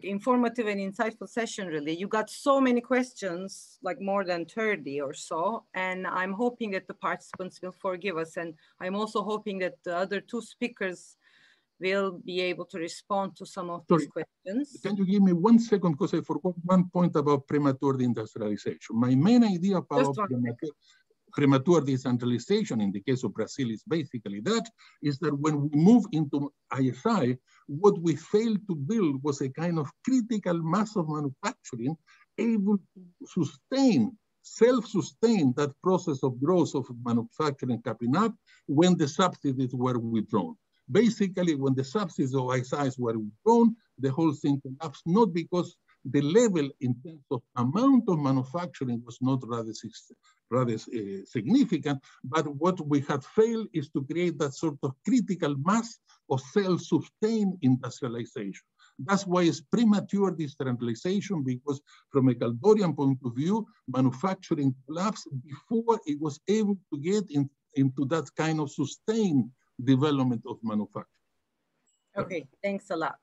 informative and insightful session, really. You got so many questions, like more than 30 or so, and I'm hoping that the participants will forgive us. And I'm also hoping that the other two speakers will be able to respond to some of these questions. Can you give me 1 second, because I forgot one point about premature industrialization. My main idea about premature decentralization in the case of Brazil is basically is that when we move into ISI, what we failed to build was a kind of critical mass of manufacturing able to self-sustain that process of growth of manufacturing coming up when the subsidies were withdrawn. Basically, when the subsidies of ISIs were withdrawn, the whole thing collapsed, not because the level in terms of amount of manufacturing was not rather significant, but what we had failed is to create that sort of critical mass of self-sustained industrialization. That's why it's premature decentralization, because from a Caldorian point of view, manufacturing collapsed before it was able to get into that kind of sustained development of manufacturing. Okay, thanks a lot.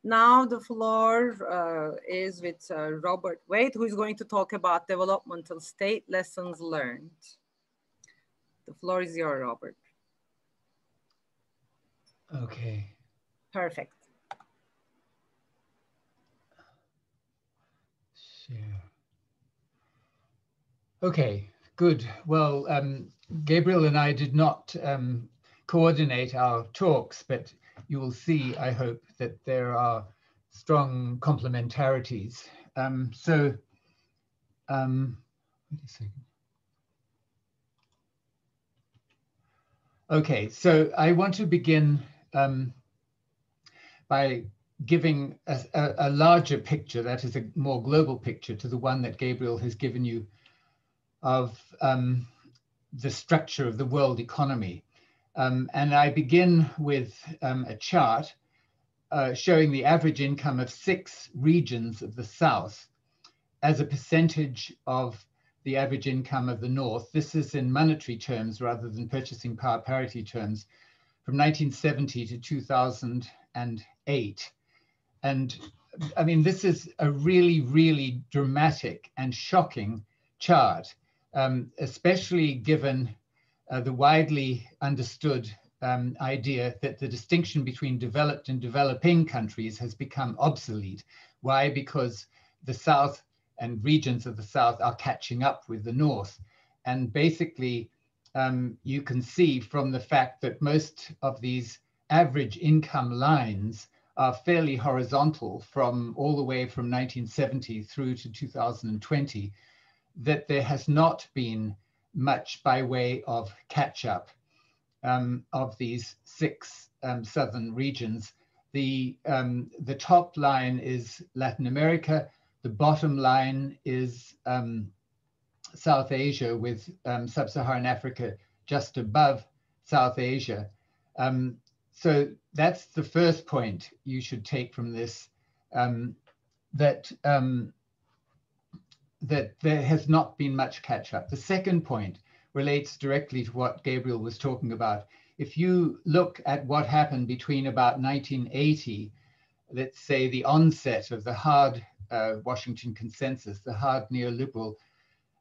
Now the floor is with Robert Wade, who is going to talk about developmental state lessons learned. The floor is yours, Robert. Okay. Perfect. Share. Okay, good. Well, Gabriel and I did not coordinate our talks, but you will see, I hope, that there are strong complementarities. Wait a second. Okay, so I want to begin by giving a larger picture, that is a more global picture, to the one that Gabriel has given you of the structure of the world economy. And I begin with a chart showing the average income of 6 regions of the South as a percentage of the average income of the North. This is in monetary terms rather than purchasing power parity terms, from 1970 to 2008. And I mean, this is a really, really dramatic and shocking chart, especially given the widely understood idea that the distinction between developed and developing countries has become obsolete. Why? Because the South and regions of the South are catching up with the North. And basically, you can see from the fact that most of these average income lines are fairly horizontal from all the way from 1970 through to 2020, that there has not been much by way of catch-up of these 6 southern regions. The top line is Latin America. The bottom line is South Asia, with sub-Saharan Africa just above South Asia. So that's the first point you should take from this, that there has not been much catch-up. The second point relates directly to what Gabriel was talking about. If you look at what happened between about 1980, let's say the onset of the hard Washington consensus, the hard neoliberal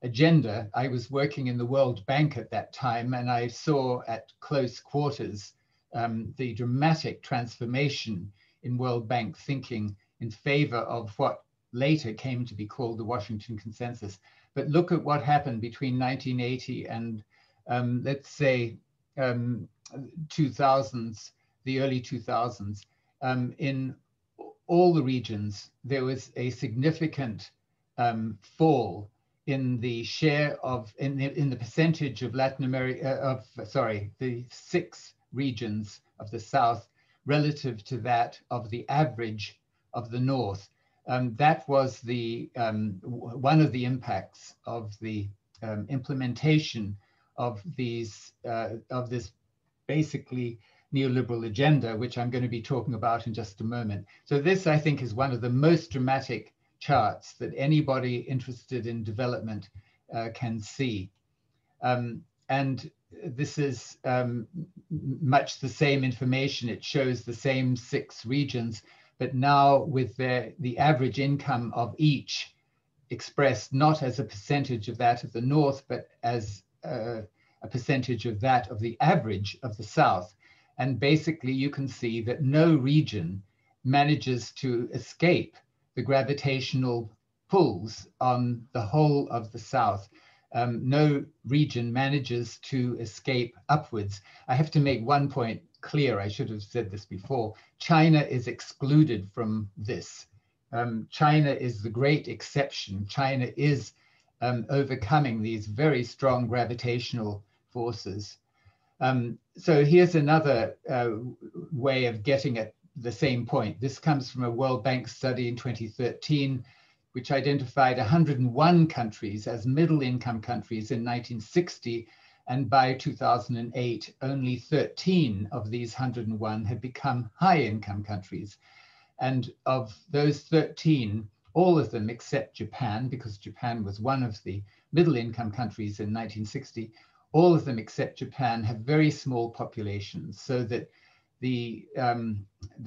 agenda. I was working in the World Bank at that time, and I saw at close quarters the dramatic transformation in World Bank thinking in favor of what later came to be called the Washington Consensus. But look at what happened between 1980 and let's say 2000s, the early 2000s. In all the regions, there was a significant fall in the share of, in the percentage of Latin America, the 6 regions of the South relative to that of the average of the North. That was the one of the impacts of the implementation of these of this basically neoliberal agenda, which I'm going to be talking about in just a moment. So this, I think, is one of the most dramatic charts that anybody interested in development can see. And this is much the same information. It shows the same 6 regions, but now with the average income of each expressed not as a percentage of that of the North, but as a percentage of that of the average of the South. And basically you can see that no region manages to escape the gravitational pulls on the whole of the South. No region manages to escape upwards. I have to make one point clear. I should have said this before. China is excluded from this. China is the great exception. China is overcoming these very strong gravitational forces. So here's another way of getting at the same point. This comes from a World Bank study in 2013, which identified 101 countries as middle-income countries in 1960, and by 2008, only 13 of these 101 had become high-income countries. And of those 13, all of them except Japan, because Japan was one of the middle-income countries in 1960, all of them except Japan have very small populations, so that the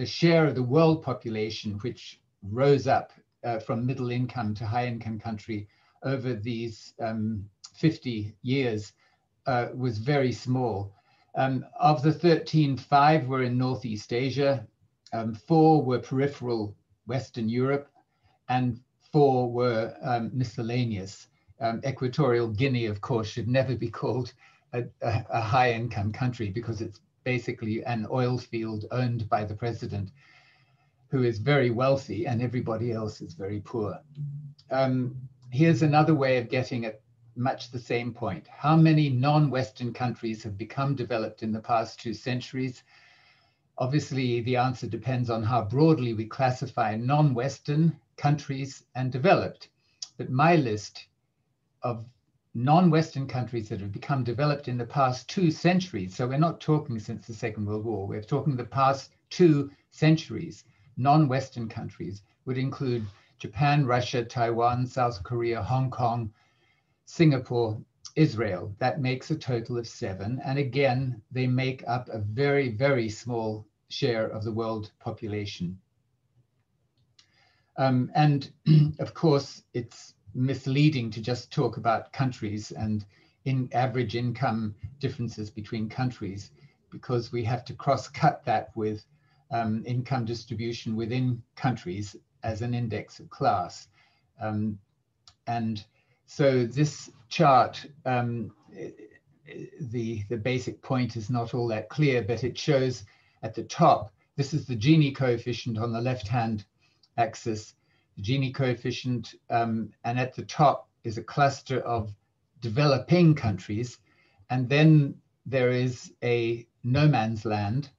share of the world population, which rose up from middle income to high income country over these 50 years, was very small. Of the 13, 5 were in Northeast Asia, 4 were peripheral Western Europe, and 4 were miscellaneous. Equatorial Guinea, of course, should never be called a high-income country because it's basically an oil field owned by the president, who is very wealthy, and everybody else is very poor. Here's another way of getting at much the same point. How many non-Western countries have become developed in the past 2 centuries? Obviously, the answer depends on how broadly we classify non-Western countries and developed. But my list of non-Western countries that have become developed in the past 2 centuries, so we're not talking since the Second World War, we're talking the past 2 centuries, non-Western countries would include Japan, Russia, Taiwan, South Korea, Hong Kong, Singapore, Israel. That makes a total of 7. And again, they make up a very, very small share of the world population. And of course, it's misleading to just talk about countries and in average income differences between countries, because we have to cross-cut that with income distribution within countries as an index of class. And so this chart, the basic point is not all that clear, but it shows at the top, this is the Gini coefficient on the left-hand axis, the Gini coefficient, and at the top is a cluster of developing countries, and then there is a no man's land,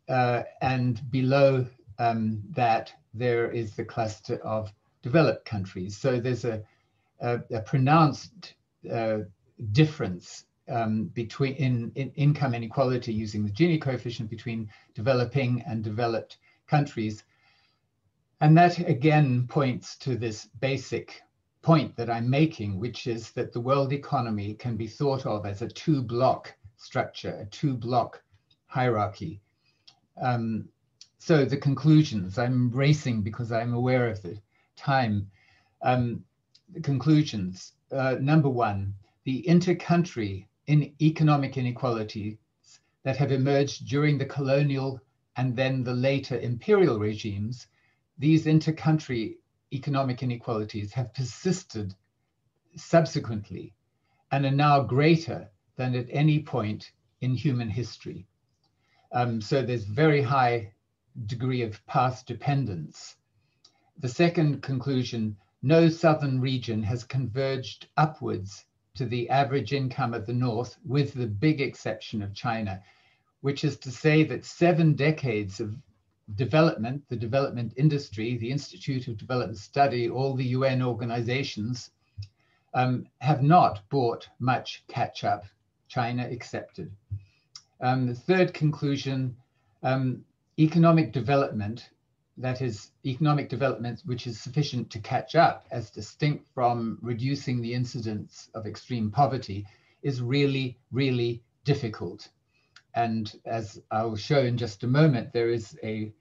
and below that there is the cluster of developed countries. So there's a pronounced difference between in income inequality using the Gini coefficient between developing and developed countries. And that again points to this basic point that I'm making, which is that the world economy can be thought of as a 2-block structure, a 2-block hierarchy. So the conclusions, I'm racing because I'm aware of the time. The conclusions, number 1, the inter-country economic inequalities that have emerged during the colonial and then the later imperial regimes, these inter-country economic inequalities have persisted subsequently and are now greater than at any point in human history. So there's very high degree of path dependence. The second conclusion, no southern region has converged upwards to the average income of the North, with the big exception of China, which is to say that 7 decades of development, the development industry, the Institute of Development Study, all the UN organizations have not brought much catch up, China accepted. The third conclusion, economic development, that is economic development which is sufficient to catch up as distinct from reducing the incidence of extreme poverty, is really, really difficult. And as I will show in just a moment, there is the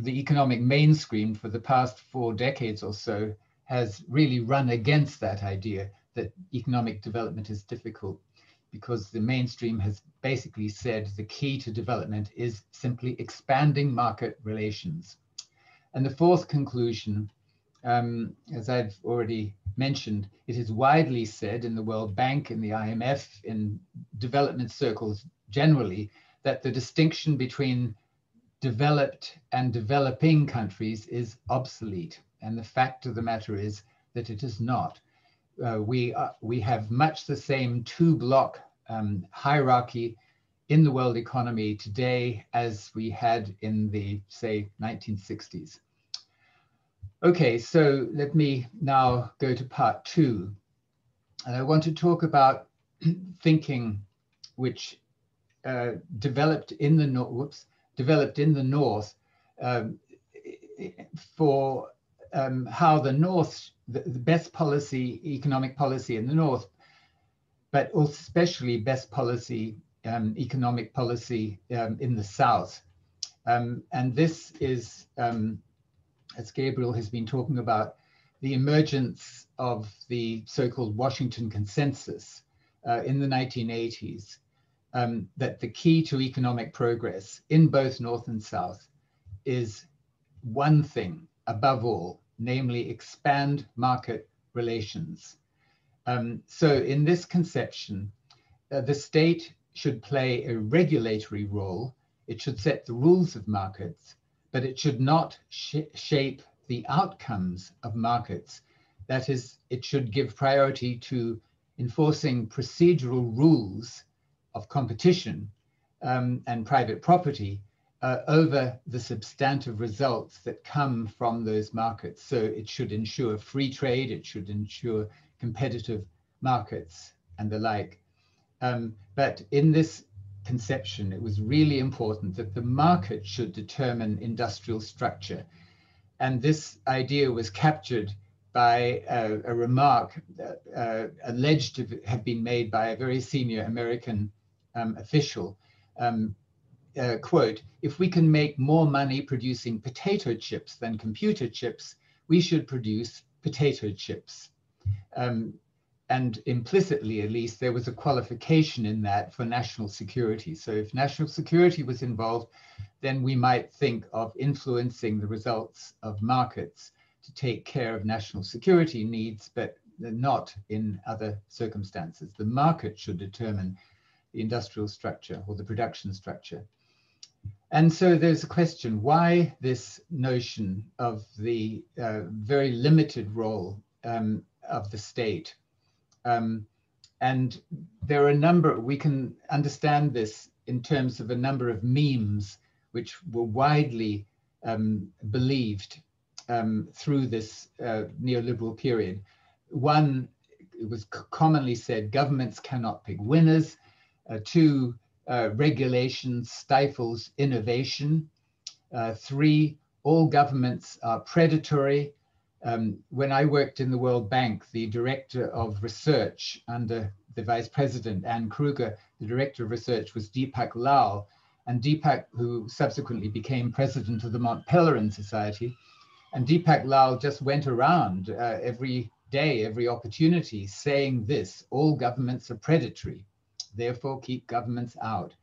economic mainstream for the past 4 decades or so has really run against that idea that economic development is difficult, because the mainstream has basically said the key to development is simply expanding market relations. And the fourth conclusion, as I've already mentioned, it is widely said in the World Bank, in the IMF, in development circles generally, that the distinction between developed and developing countries is obsolete. And the fact of the matter is that it is not. We have much the same 2-block hierarchy in the world economy today as we had in the, say, 1960s. Okay, so let me now go to part 2. And I want to talk about thinking which developed in the North, for how the North, the best policy, economic policy in the North, but especially best policy, economic policy in the South. And this is, as Gabriel has been talking about, the emergence of the so-called Washington Consensus, in the 1980s that the key to economic progress in both North and South is one thing above all, namely expand market relations. So in this conception, the state should play a regulatory role. It should set the rules of markets, but it should not shape the outcomes of markets. That is, it should give priority to enforcing procedural rules of competition and private property over the substantive results that come from those markets. So it should ensure free trade, it should ensure competitive markets and the like. But in this conception, it was really important that the market should determine industrial structure. And this idea was captured by a remark alleged to have been made by a very senior American official. Quote, "If we can make more money producing potato chips than computer chips, we should produce potato chips." And implicitly, at least, there was a qualification in that for national security. So if national security was involved, then we might think of influencing the results of markets to take care of national security needs, but not in other circumstances. The market should determine the industrial structure or the production structure. And so there's a question, why this notion of the very limited role of the state? And there are a number, we can understand this in terms of a number of memes which were widely believed through this neoliberal period. One, it was commonly said, governments cannot pick winners. Two, regulation stifles innovation. Three, all governments are predatory. When I worked in the World Bank, the director of research under the vice president, Anne Kruger, the director of research was Deepak Lal. And Deepak, who subsequently became president of the Mont Pelerin Society, and Deepak Lal just went around every day, every opportunity, saying this: all governments are predatory, therefore keep governments out.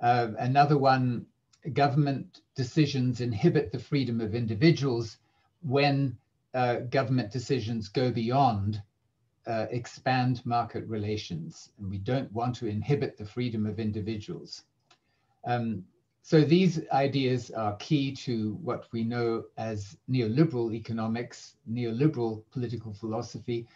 Another one, government decisions inhibit the freedom of individuals when government decisions go beyond expand market relations, and we don't want to inhibit the freedom of individuals. So these ideas are key to what we know as neoliberal economics, neoliberal political philosophy.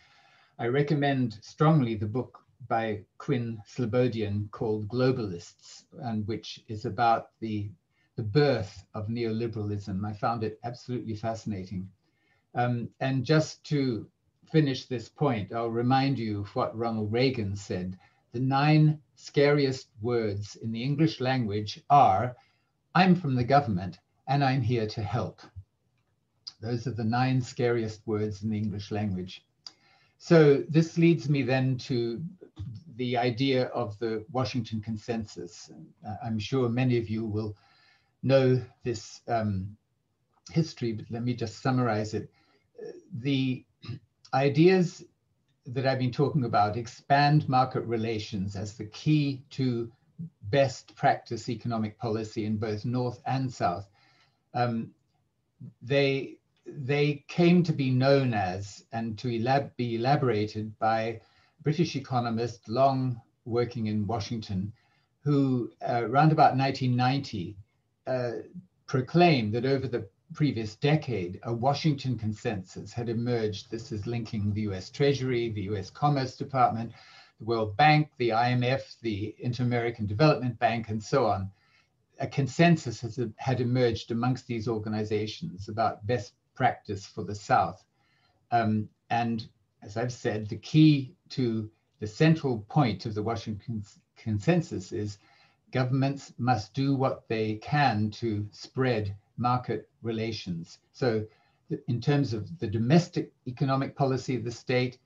I recommend strongly the book by Quinn Slobodian called Globalists, and which is about the birth of neoliberalism. I found it absolutely fascinating. And just to finish this point, I'll remind you of what Ronald Reagan said. The 9 scariest words in the English language are, "I'm from the government and I'm here to help." Those are the 9 scariest words in the English language. So this leads me then to the idea of the Washington Consensus. I'm sure many of you will know this history, but let me just summarize it. The ideas that I've been talking about expand market relations as the key to best practice economic policy in both North and South. They came to be known as, and to be elaborated by British economist long working in Washington, who around about 1990 proclaimed that over the previous decade, a Washington consensus had emerged. This is linking the US Treasury, the US Commerce Department, the World Bank, the IMF, the Inter-American Development Bank, and so on. A consensus had emerged amongst these organizations about best practice for the South. And as I've said, the key to the central point of the Washington consensus is governments must do what they can to spread market relations. So in terms of the domestic economic policy of the state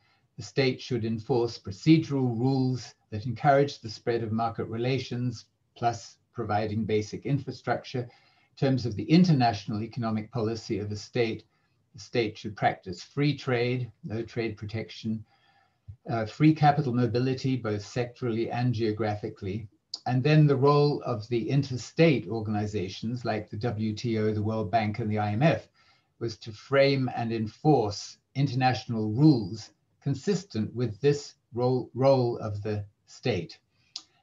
should enforce procedural rules that encourage the spread of market relations, plus providing basic infrastructure. In terms of the international economic policy of the state should practice free trade, no trade protection. free capital mobility, both sectorally and geographically, and then the role of the interstate organizations like the WTO, the World Bank, and the IMF was to frame and enforce international rules consistent with this role of the state.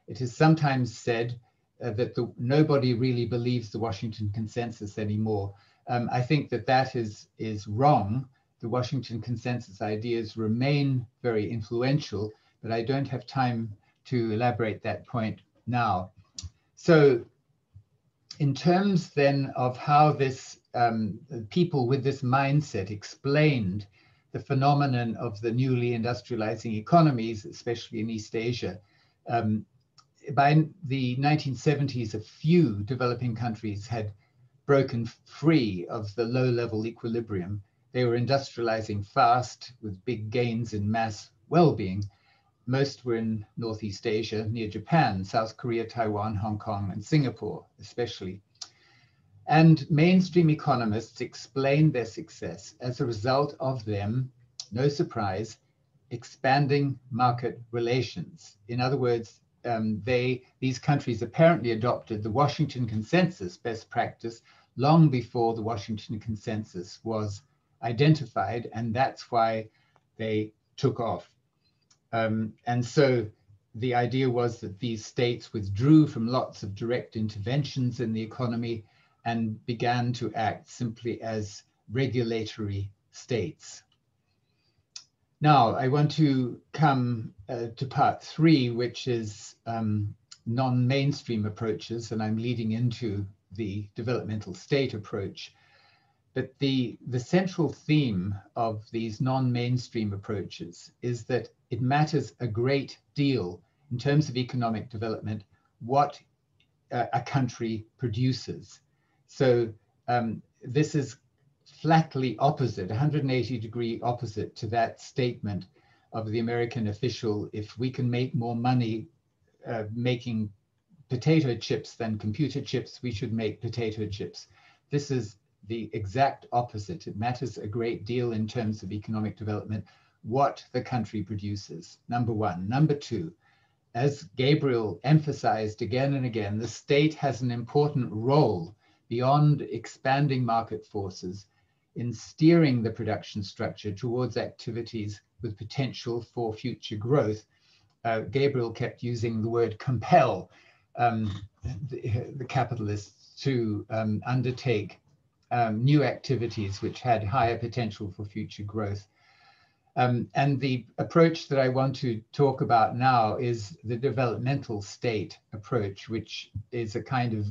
It is sometimes said that nobody really believes the Washington Consensus anymore. I think that that is wrong. The Washington Consensus ideas remain very influential, but I don't have time to elaborate that point now. So in terms then of how this people with this mindset explained the phenomenon of the newly industrializing economies, especially in East Asia, by the 1970s, a few developing countries had broken free of the low-level equilibrium. They were industrializing fast with big gains in mass well-being. Most were in Northeast Asia, near Japan, South Korea, Taiwan, Hong Kong, and Singapore, especially. And mainstream economists explained their success as a result of them, no surprise, expanding market relations. In other words, these countries apparently adopted the Washington Consensus best practice long before the Washington Consensus was identified, and that's why they took off. And so the idea was that these states withdrew from lots of direct interventions in the economy and began to act simply as regulatory states. Now, I want to come to part 3, which is non-mainstream approaches, and I'm leading into the developmental state approach. But the central theme of these non-mainstream approaches is that it matters a great deal in terms of economic development what a country produces. So this is flatly opposite, 180-degree opposite to that statement of the American official: if we can make more money making potato chips than computer chips, we should make potato chips. This is the exact opposite. It matters a great deal in terms of economic development what the country produces, number one. Number two, as Gabriel emphasized again and again, the state has an important role beyond expanding market forces in steering the production structure towards activities with potential for future growth. Gabriel kept using the word compel the capitalists to undertake new activities which had higher potential for future growth. And the approach that I want to talk about now is the developmental state approach, which is a kind of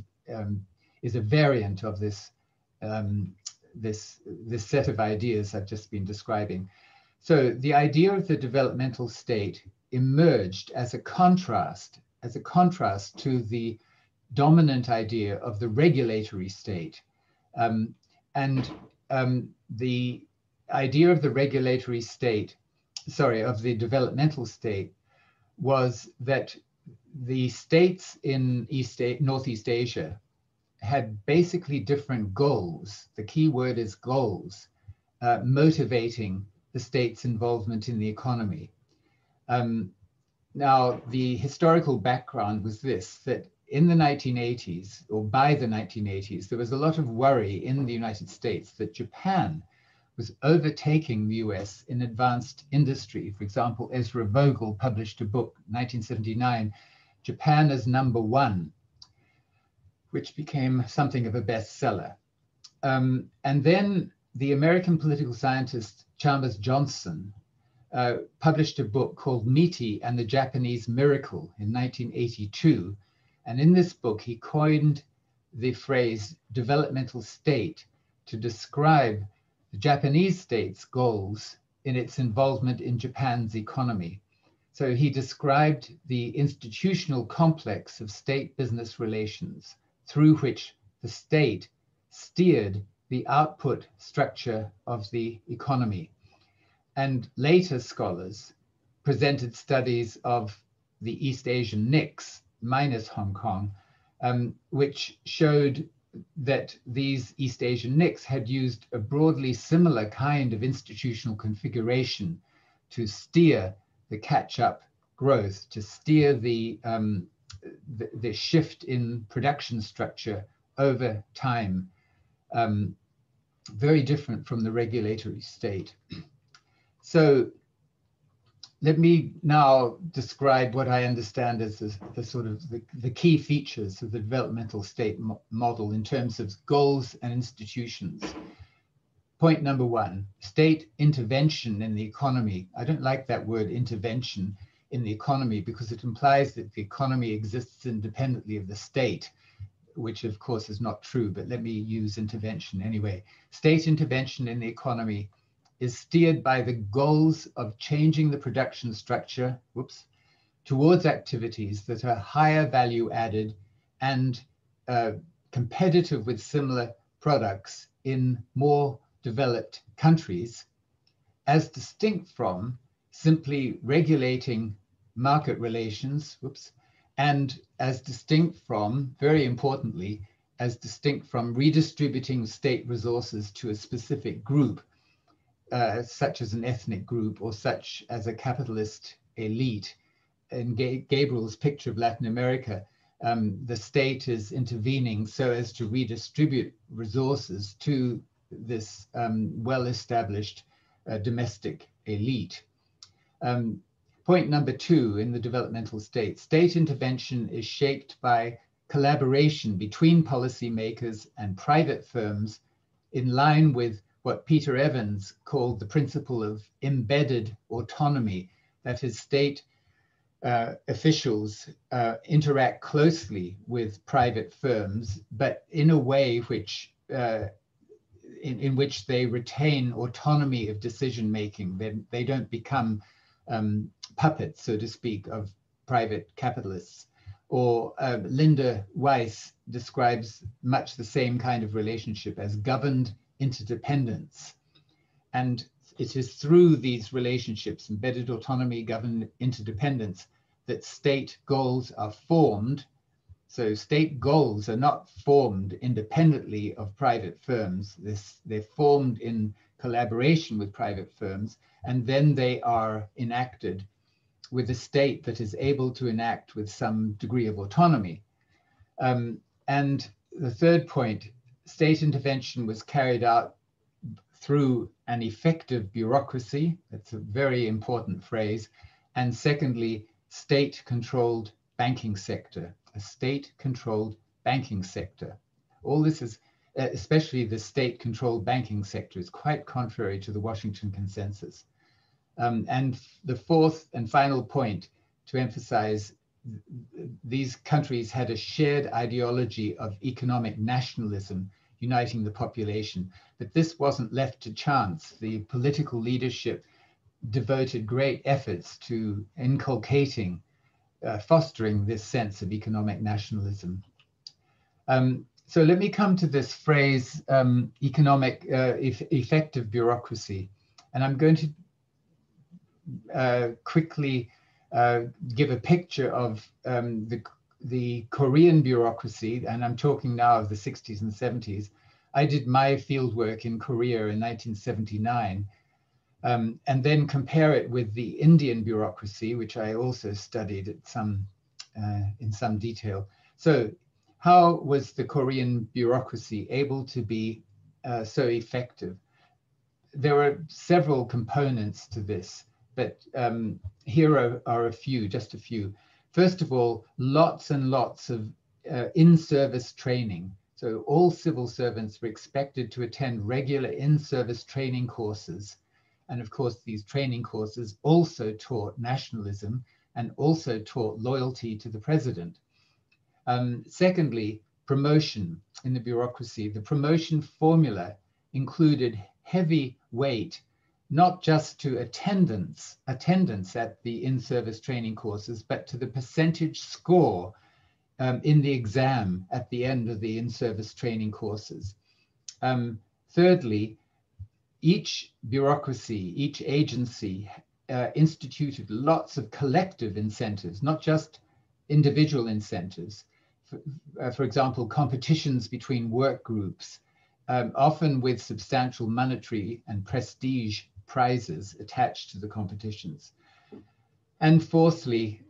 is a variant of this this set of ideas I've just been describing. So the idea of the developmental state emerged as a contrast to the dominant idea of the regulatory state. The idea of the regulatory state, of the developmental state, was that the states in Northeast Asia had basically different goals. The key word is goals, motivating the state's involvement in the economy. Now, the historical background was this, that in the 1980s, or by the 1980s, there was a lot of worry in the United States that Japan was overtaking the US in advanced industry. For example, Ezra Vogel published a book, 1979, Japan as Number One, which became something of a bestseller. And then the American political scientist Chalmers Johnson published a book called Meaty and the Japanese Miracle in 1982. And in this book, he coined the phrase developmental state to describe the Japanese state's goals in its involvement in Japan's economy. So he described the institutional complex of state-business relations through which the state steered the output structure of the economy. And later scholars presented studies of the East Asian NICs, minus Hong Kong, which showed that these East Asian NICs had used a broadly similar kind of institutional configuration to steer the catch-up growth, to steer the shift in production structure over time, very different from the regulatory state. So let me now describe what I understand as the sort of the key features of the developmental state model in terms of goals and institutions. Point number one, state intervention in the economy. I don't like that word intervention in the economy because it implies that the economy exists independently of the state, which of course is not true, but let me use intervention anyway. State intervention in the economy is steered by the goals of changing the production structure, towards activities that are higher value added and competitive with similar products in more developed countries, as distinct from simply regulating market relations, and as distinct from, very importantly, as distinct from redistributing state resources to a specific group, such as an ethnic group or such as a capitalist elite. In Gabriel's picture of Latin America, the state is intervening so as to redistribute resources to this well-established domestic elite. Point number two in the developmental state, state intervention is shaped by collaboration between policymakers and private firms in line with what Peter Evans called the principle of embedded autonomy, that is, state officials interact closely with private firms, but in a way which in which they retain autonomy of decision making. They don't become puppets, so to speak, of private capitalists. Or Linda Weiss describes much the same kind of relationship as governed interdependence. And it is through these relationships, embedded autonomy, governed interdependence, that state goals are formed. So state goals are not formed independently of private firms. They're formed in collaboration with private firms, and then they are enacted with a state that is able to enact with some degree of autonomy. And the third point, state intervention was carried out through an effective bureaucracy. That's a very important phrase. And secondly, state-controlled banking sector, a state-controlled banking sector. All this is, especially the state-controlled banking sector, is quite contrary to the Washington Consensus. And the fourth and final point to emphasize, these countries had a shared ideology of economic nationalism uniting the population, but this wasn't left to chance. The political leadership devoted great efforts to inculcating, fostering this sense of economic nationalism. So let me come to this phrase, effective bureaucracy. And I'm going to quickly give a picture of the Korean bureaucracy, and I'm talking now of the 60s and 70s. I did my fieldwork in Korea in 1979, and then compare it with the Indian bureaucracy, which I also studied at in some detail. So how was the Korean bureaucracy able to be so effective? There were several components to this, but here are a few, just a few. First of all, lots and lots of in-service training. So all civil servants were expected to attend regular in-service training courses. And of course, these training courses also taught nationalism and also taught loyalty to the president. Secondly, promotion in the bureaucracy. The promotion formula included heavy weight, not just to attendance at the in-service training courses, but to the percentage score in the exam at the end of the in-service training courses. Thirdly, each bureaucracy, each agency instituted lots of collective incentives, not just individual incentives. For example, competitions between work groups, often with substantial monetary and prestige prizes attached to the competitions. And fourthly,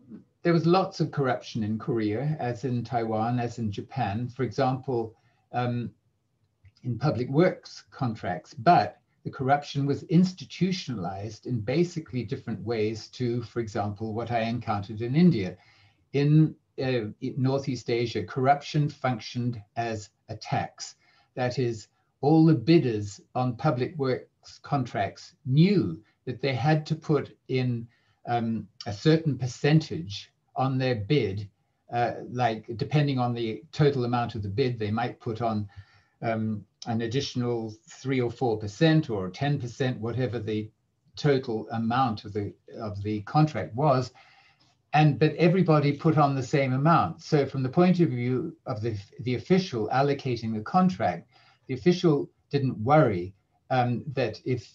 there was lots of corruption in Korea, as in Taiwan, as in Japan, for example, in public works contracts, but the corruption was institutionalized in basically different ways to, for example, what I encountered in India. In Northeast Asia, corruption functioned as a tax. That is, all the bidders on public works contracts knew that they had to put in a certain percentage on their bid, like depending on the total amount of the bid, they might put on an additional 3 or 4% or 10%, whatever the total amount of the contract was. But everybody put on the same amount. So from the point of view of the official allocating the contract, the official didn't worry that if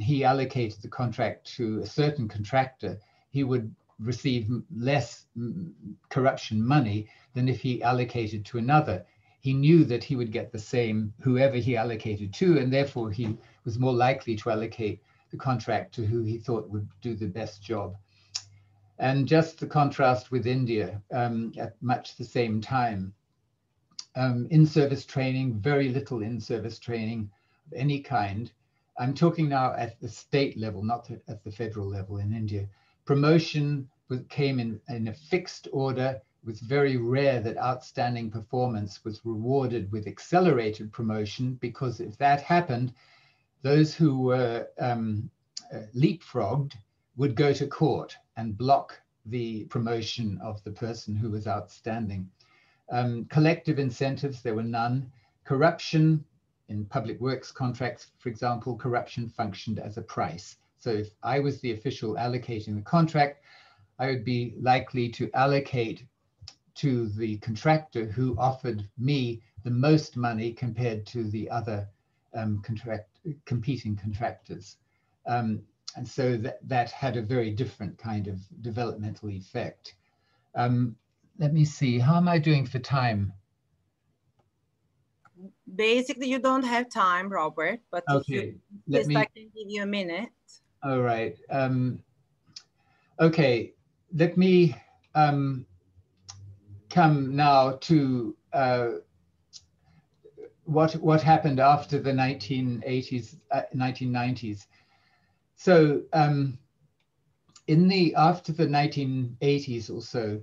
he allocated the contract to a certain contractor, he would receive less corruption money than if he allocated to another. He knew that he would get the same whoever he allocated to, and therefore he was more likely to allocate the contract to who he thought would do the best job. And just the contrast with India at much the same time. In-service training, very little in-service training of any kind. I'm talking now at the state level, not at the federal level in India. Promotion came in a fixed order. It was very rare that outstanding performance was rewarded with accelerated promotion, because if that happened, those who were leapfrogged would go to court and block the promotion of the person who was outstanding. Collective incentives, there were none. Corruption in public works contracts, for example, corruption functioned as a price. So if I was the official allocating the contract, I would be likely to allocate to the contractor who offered me the most money compared to the other competing contractors. And so that had a very different kind of developmental effect. Let me see, how am I doing for time? Basically, you don't have time, Robert, but okay, if I can give you a minute. All right. Okay, let me come now to what happened after the 1980s, 1990s. So after the 1980s or so,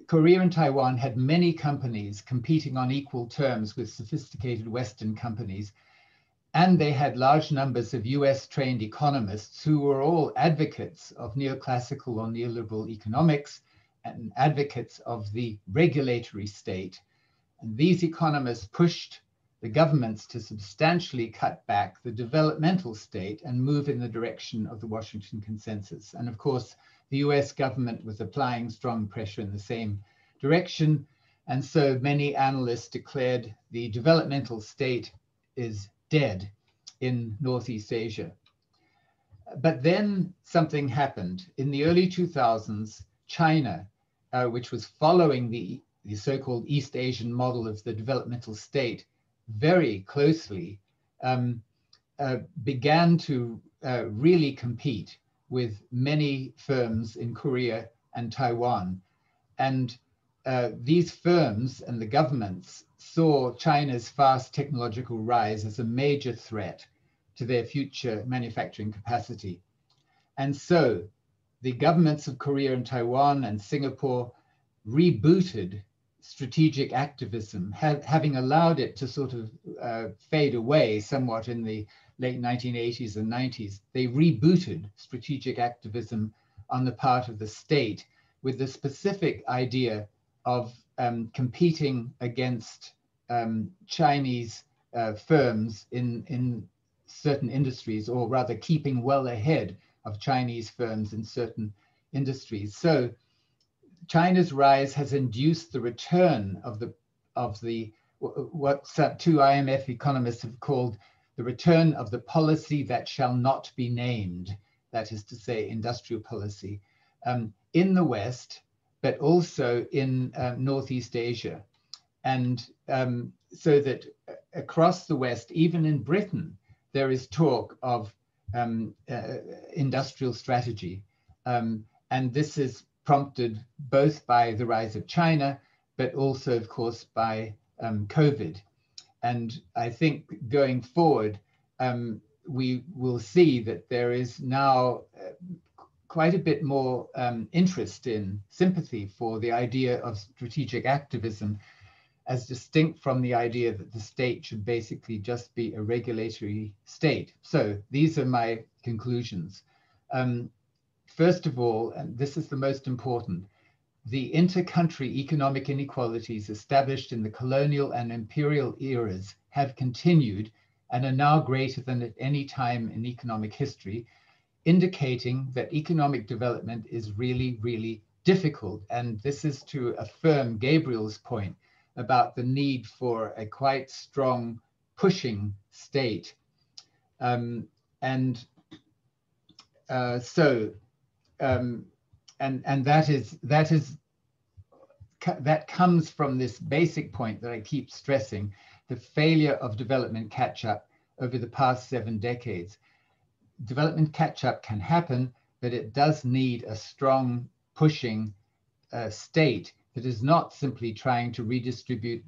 Korea and Taiwan had many companies competing on equal terms with sophisticated Western companies. And they had large numbers of US trained economists who were all advocates of neoclassical or neoliberal economics and advocates of the regulatory state. And these economists pushed the governments to substantially cut back the developmental state and move in the direction of the Washington Consensus. And of course, the US government was applying strong pressure in the same direction. And so many analysts declared the developmental state is dead in Northeast Asia. But then something happened. In the early 2000s, China, which was following the so-called East Asian model of the developmental state very closely, began to really compete with many firms in Korea and Taiwan. And these firms and the governments saw China's fast technological rise as a major threat to their future manufacturing capacity. And so the governments of Korea and Taiwan and Singapore rebooted strategic activism, having allowed it to sort of fade away somewhat in the late 1980s and 90s. They rebooted strategic activism on the part of the state with the specific idea of competing against Chinese firms in certain industries, or rather keeping well ahead of Chinese firms in certain industries. So China's rise has induced the return of what two IMF economists have called the return of the policy that shall not be named, that is to say, industrial policy, in the West, but also in Northeast Asia. And so that across the West, even in Britain, there is talk of industrial strategy. And this is prompted both by the rise of China, but also, of course, by COVID. And I think going forward, we will see that there is now quite a bit more interest in sympathy for the idea of strategic activism, as distinct from the idea that the state should basically just be a regulatory state. So these are my conclusions. First of all, and this is the most important, the inter-country economic inequalities established in the colonial and imperial eras have continued and are now greater than at any time in economic history, indicating that economic development is really, really difficult. And this is to affirm Gabriel's point about the need for a quite strong pushing state. And that comes from this basic point that I keep stressing, the failure of development catch-up over the past 7 decades. Development catch-up can happen, but it does need a strong pushing state that is not simply trying to redistribute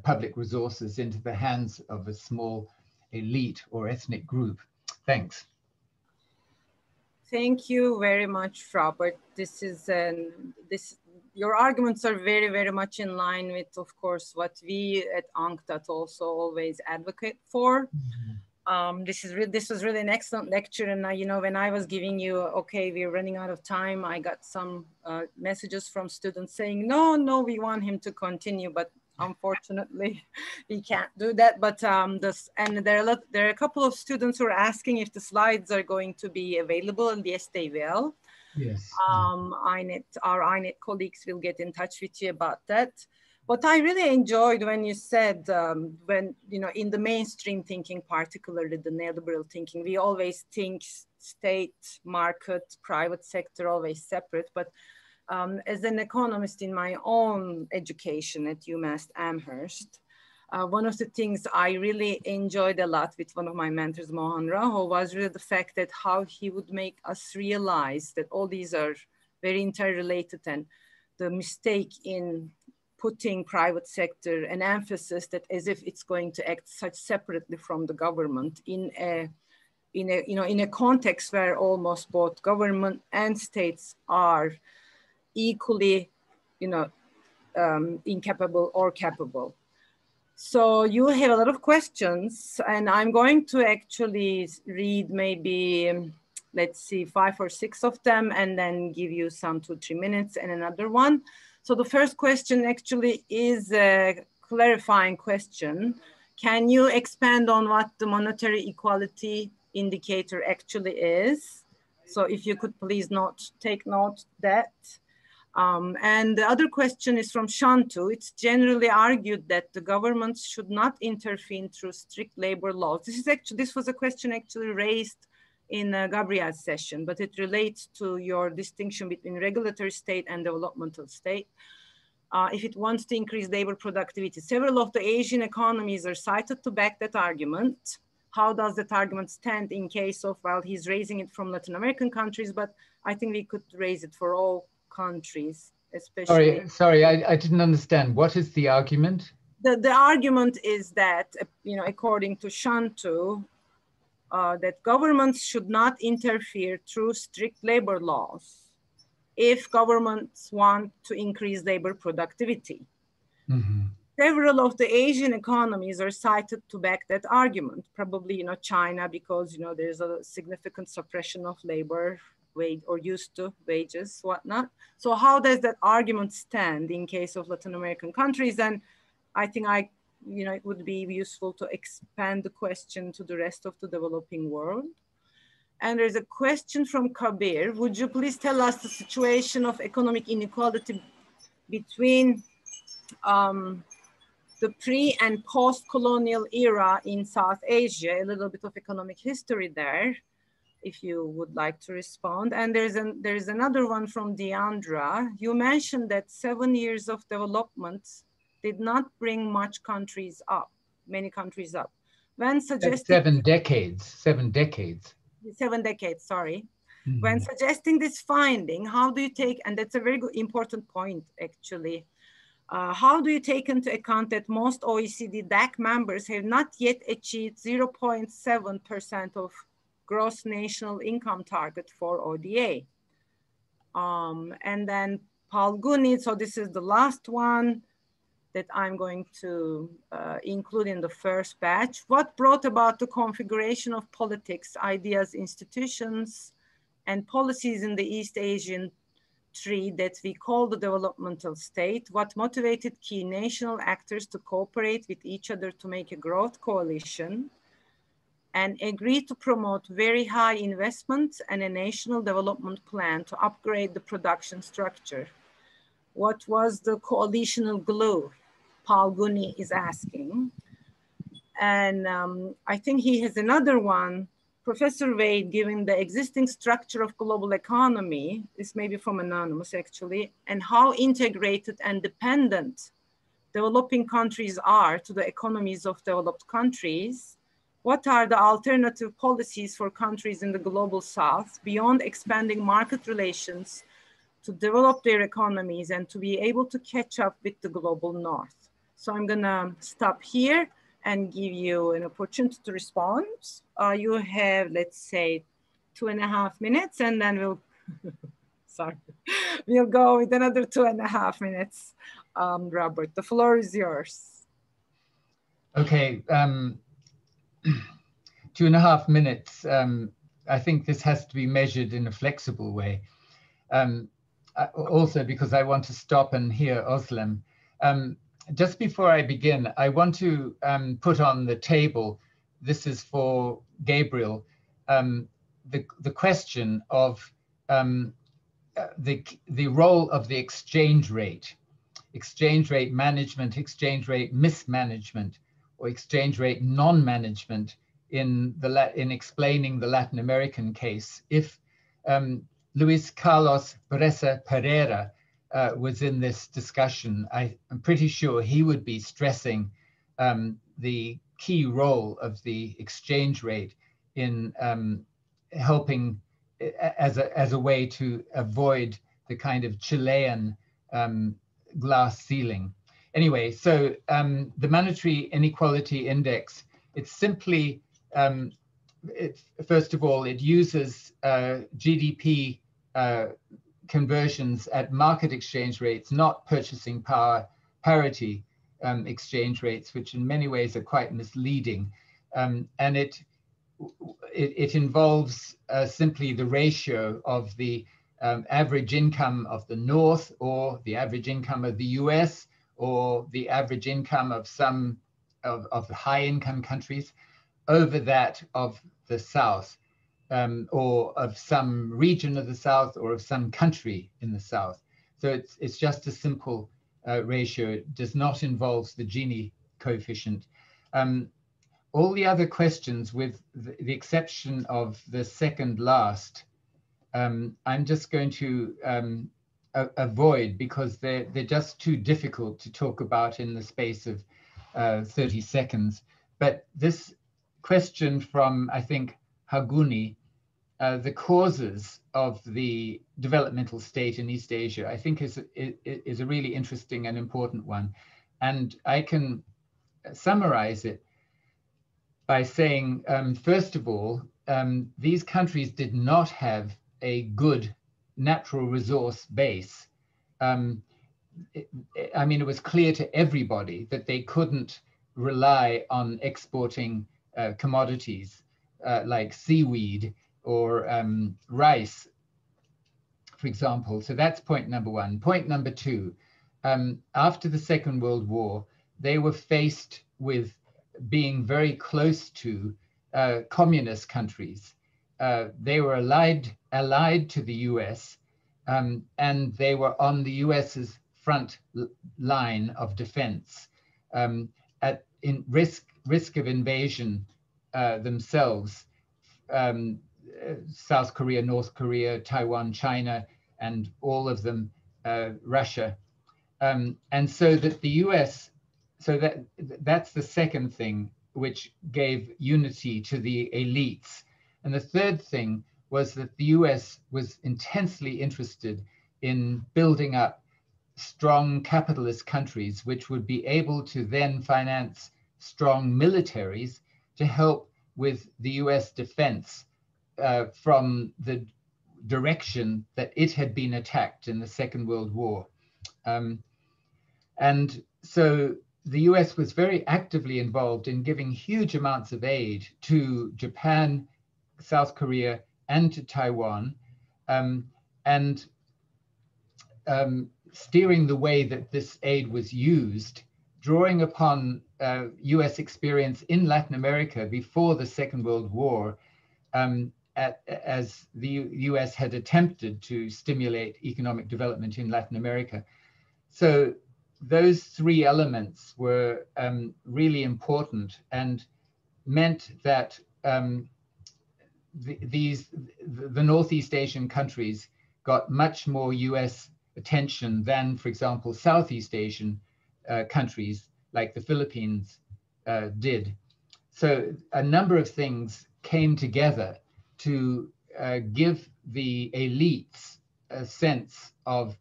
public resources into the hands of a small elite or ethnic group. Thanks. Thank you very much, Robert. Your arguments are very, very much in line with, of course, what we at UNCTAD also always advocate for. Mm-hmm. This was really an excellent lecture. And when I was giving you, okay, we're running out of time, I got some messages from students saying, no, we want him to continue, but unfortunately, we can't do that. But there are a couple of students who are asking if the slides are going to be available, and yes, they will. Yes. Our INET colleagues will get in touch with you about that. What I really enjoyed when you said, in the mainstream thinking, particularly the neoliberal thinking, we always think state, market, private sector, always separate. But as an economist in my own education at UMass Amherst, one of the things I really enjoyed a lot with one of my mentors, Mohan Rao, was really the fact that how he would make us realize that all these are very interrelated, and the mistake in putting private sector an emphasis that as if it's going to act such separately from the government in a context where almost both government and states are equally, incapable or capable. So you have a lot of questions, and I'm going to actually read maybe, let's see, 5 or 6 of them, and then give you some 2-3 minutes and another one. So the first question actually is a clarifying question. Can you expand on what the monetary equality indicator actually is? So if you could please take note that. And the other question is from Shantu. It's generally argued that the governments should not intervene through strict labor laws. This was a question actually raised in Gabriel's session, but it relates to your distinction between regulatory state and developmental state. If it wants to increase labor productivity, several of the Asian economies are cited to back that argument. How does that argument stand in case of, well, he's raising it from Latin American countries, but I think we could raise it for all countries, especially. Sorry, I didn't understand. What is the argument? The argument is that, according to Shantu, that governments should not interfere through strict labor laws if governments want to increase labor productivity. Mm-hmm. Several of the Asian economies are cited to back that argument. Probably, China, because, there's a significant suppression of labor wage or used to wages, whatnot. So how does that argument stand in case of Latin American countries? And I think it would be useful to expand the question to the rest of the developing world. And there's a question from Kabir. Would you please tell us the situation of economic inequality between the pre and post-colonial era in South Asia, a little bit of economic history there, if you would like to respond. And there's another one from Deandra. You mentioned that 7 years of development did not bring many countries up. When suggesting— 7 decades. 7 decades. 7 decades, sorry. When suggesting this finding, how do you take, and that's a very good, important point actually, how do you take into account that most OECD DAC members have not yet achieved 0.7% of gross national income target for ODA? And then Palguni, so this is the last one that I'm going to include in the first batch. What brought about the configuration of politics, ideas, institutions, and policies in the East Asian tree that we call the developmental state? What motivated key national actors to cooperate with each other to make a growth coalition and agree to promote very high investments and a national development plan to upgrade the production structure? What was the coalitional glue? Palguni is asking. And I think he has another one. Professor Wade, given the existing structure of global economy, this may be from Anonymous actually, and how integrated and dependent developing countries are to the economies of developed countries, what are the alternative policies for countries in the global South beyond expanding market relations to develop their economies and to be able to catch up with the global North? So I'm gonna stop here and give you an opportunity to respond. You have, let's say, 2.5 minutes, and then we'll, sorry, we'll go with another 2.5 minutes. Robert, the floor is yours. Okay, 2.5 minutes. I think this has to be measured in a flexible way. Also because I want to stop and hear Özlem. Just before I begin, I want to put on the table, this is for Gabriel, the question of the role of the exchange rate management, exchange rate mismanagement, or exchange rate non-management in explaining the Latin American case. If Luis Carlos Bressa Pereira was in this discussion, I'm pretty sure he would be stressing the key role of the exchange rate in helping as a way to avoid the kind of Chilean glass ceiling. Anyway, so the Monetary Inequality Index, it's simply, first of all, it uses GDP conversions at market exchange rates, not purchasing power parity exchange rates, which in many ways are quite misleading. And it involves simply the ratio of the average income of the North, or the average income of the US, or the average income of some of the high income countries over that of the South. Or of some region of the South, or of some country in the South. So it's just a simple ratio. It does not involve the Gini coefficient. All the other questions, with the exception of the second last, I'm just going to avoid, because they're just too difficult to talk about in the space of 30 seconds. But this question from, I think, Haguni, the causes of the developmental state in East Asia, I think is a really interesting and important one. And I can summarize it by saying, first of all, these countries did not have a good natural resource base. I mean, it was clear to everybody that they couldn't rely on exporting commodities like seaweed or rice, for example. So that's point number one. Point number two, after the Second World War, they were faced with being very close to communist countries. They were allied to the US, and they were on the US's front line of defense, in risk of invasion themselves. South Korea, North Korea, Taiwan, China, and all of them, Russia. And so that the US, so that's the second thing which gave unity to the elites. And the third thing was that the US was intensely interested in building up strong capitalist countries, which would be able to then finance strong militaries to help with the US defense from the direction that it had been attacked in the Second World War. And so the US was very actively involved in giving huge amounts of aid to Japan, South Korea, and to Taiwan, and steering the way that this aid was used, drawing upon US experience in Latin America before the Second World War, as the US had attempted to stimulate economic development in Latin America. So those three elements were really important and meant that the Northeast Asian countries got much more US attention than, for example, Southeast Asian countries like the Philippines did. So a number of things came together to give the elites a sense of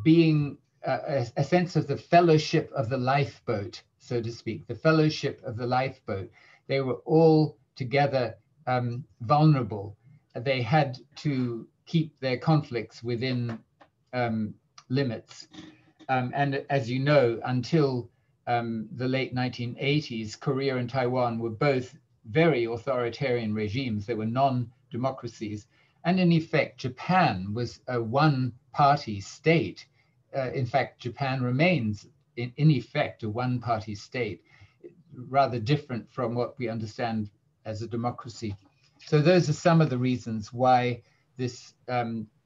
being a sense of the fellowship of the lifeboat, so to speak, the fellowship of the lifeboat. They were all together vulnerable. They had to keep their conflicts within limits. And as you know, until the late 1980s, Korea and Taiwan were both very authoritarian regimes. They were non-democracies. And in effect, Japan was a one-party state. In fact, Japan remains, in effect, a one-party state, rather different from what we understand as a democracy. So those are some of the reasons why this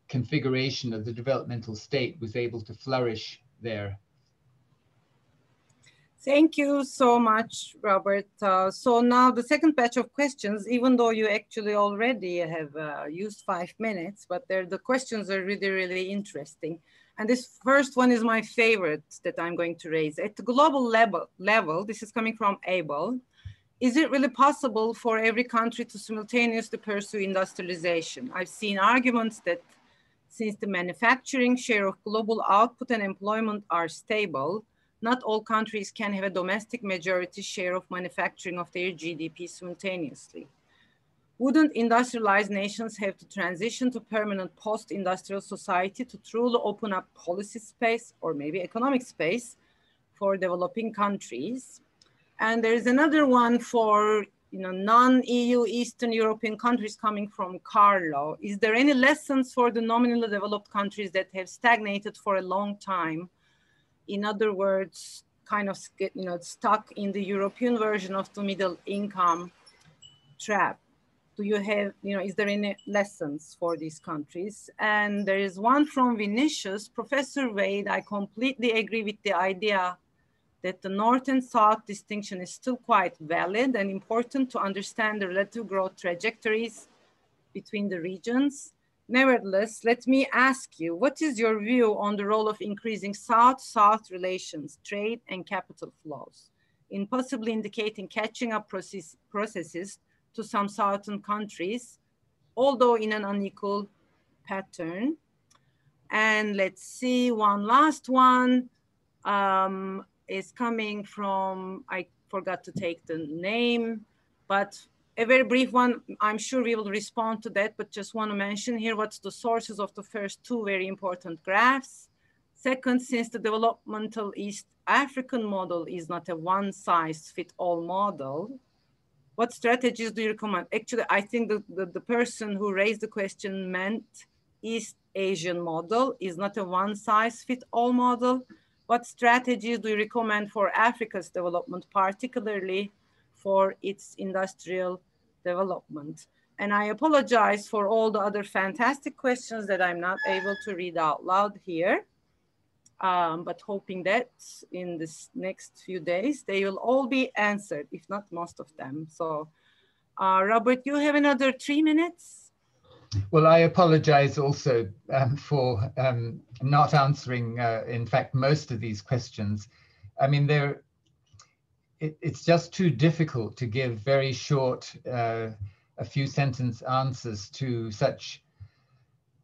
configuration of the developmental state was able to flourish there. Thank you so much, Robert. So now the second batch of questions, even though you actually already have used 5 minutes, but the questions are really, really interesting. And this first one is my favorite that I'm going to raise. At the global level, this is coming from Abel. Is it really possible for every country to simultaneously pursue industrialization? I've seen arguments that since the manufacturing share of global output and employment are stable, not all countries can have a domestic majority share of manufacturing of their GDP simultaneously. Wouldn't industrialized nations have to transition to permanent post-industrial society to truly open up policy space or maybe economic space for developing countries? And there is another one for non-EU Eastern European countries coming from Carlo. Is there any lessons for the nominally developed countries that have stagnated for a long time? In other words, kind of stuck in the European version of the middle income trap. Do you have, is there any lessons for these countries? And there is one from Vinicius, Professor Wade, I completely agree with the idea that the North and South distinction is still quite valid and important to understand the relative growth trajectories between the regions. Nevertheless, let me ask you, what is your view on the role of increasing South-South relations, trade and capital flows in possibly indicating catching up processes to some Southern countries, although in an unequal pattern? And let's see, one last one is coming from, I forgot to take the name, but a very brief one. I'm sure we will respond to that, but just want to mention here what's the sources of the first two very important graphs. Second, since the developmental East African model is not a one-size-fits-all model, what strategies do you recommend? Actually, I think the person who raised the question meant East Asian model is not a one-size-fits-all model. What strategies do you recommend for Africa's development, particularly for its industrial development? And I apologize for all the other fantastic questions that I'm not able to read out loud here, but hoping that in this next few days, they will all be answered, if not most of them. So Robert, you have another 3 minutes. Well, I apologize also for not answering, in fact, most of these questions. I mean, it's just too difficult to give very short a few sentence answers to such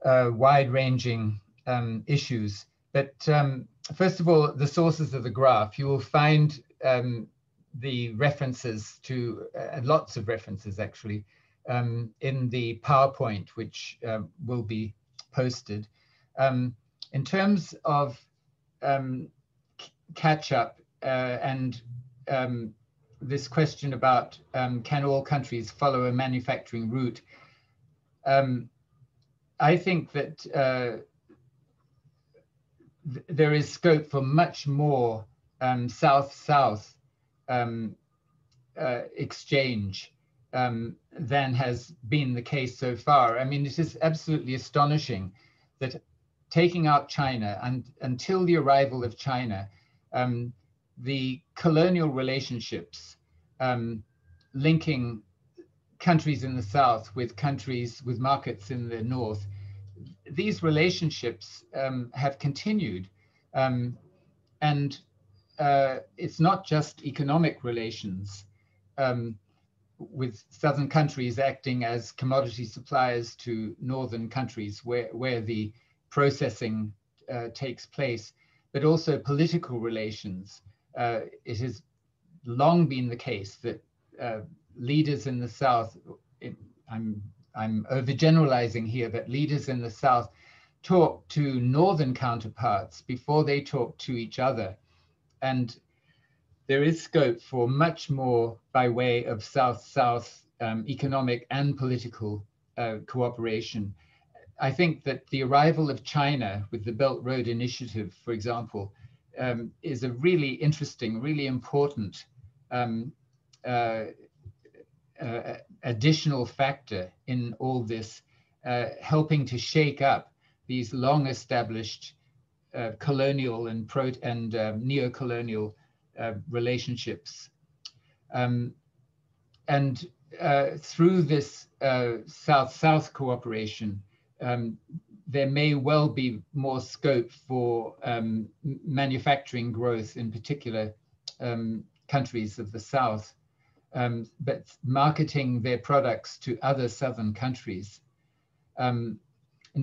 wide-ranging issues. But first of all, the sources of the graph. You will find the references to, lots of references actually, in the PowerPoint, which will be posted. In terms of catch-up and this question about can all countries follow a manufacturing route, I think that there is scope for much more South-South exchange than has been the case so far. I mean, it is absolutely astonishing that taking out China, and until the arrival of China, the colonial relationships linking countries in the South with countries with markets in the North, these relationships have continued. And it's not just economic relations with Southern countries acting as commodity suppliers to Northern countries where the processing takes place, but also political relations. It has long been the case that leaders in the South, I'm overgeneralizing here, but leaders in the South talk to Northern counterparts before they talk to each other. And there is scope for much more by way of South-South economic and political cooperation. I think that the arrival of China with the Belt Road Initiative, for example, is a really interesting, really important additional factor in all this, helping to shake up these long-established colonial and neo-colonial relationships. And through this South-South cooperation, there may well be more scope for manufacturing growth in particular countries of the South, but marketing their products to other Southern countries. In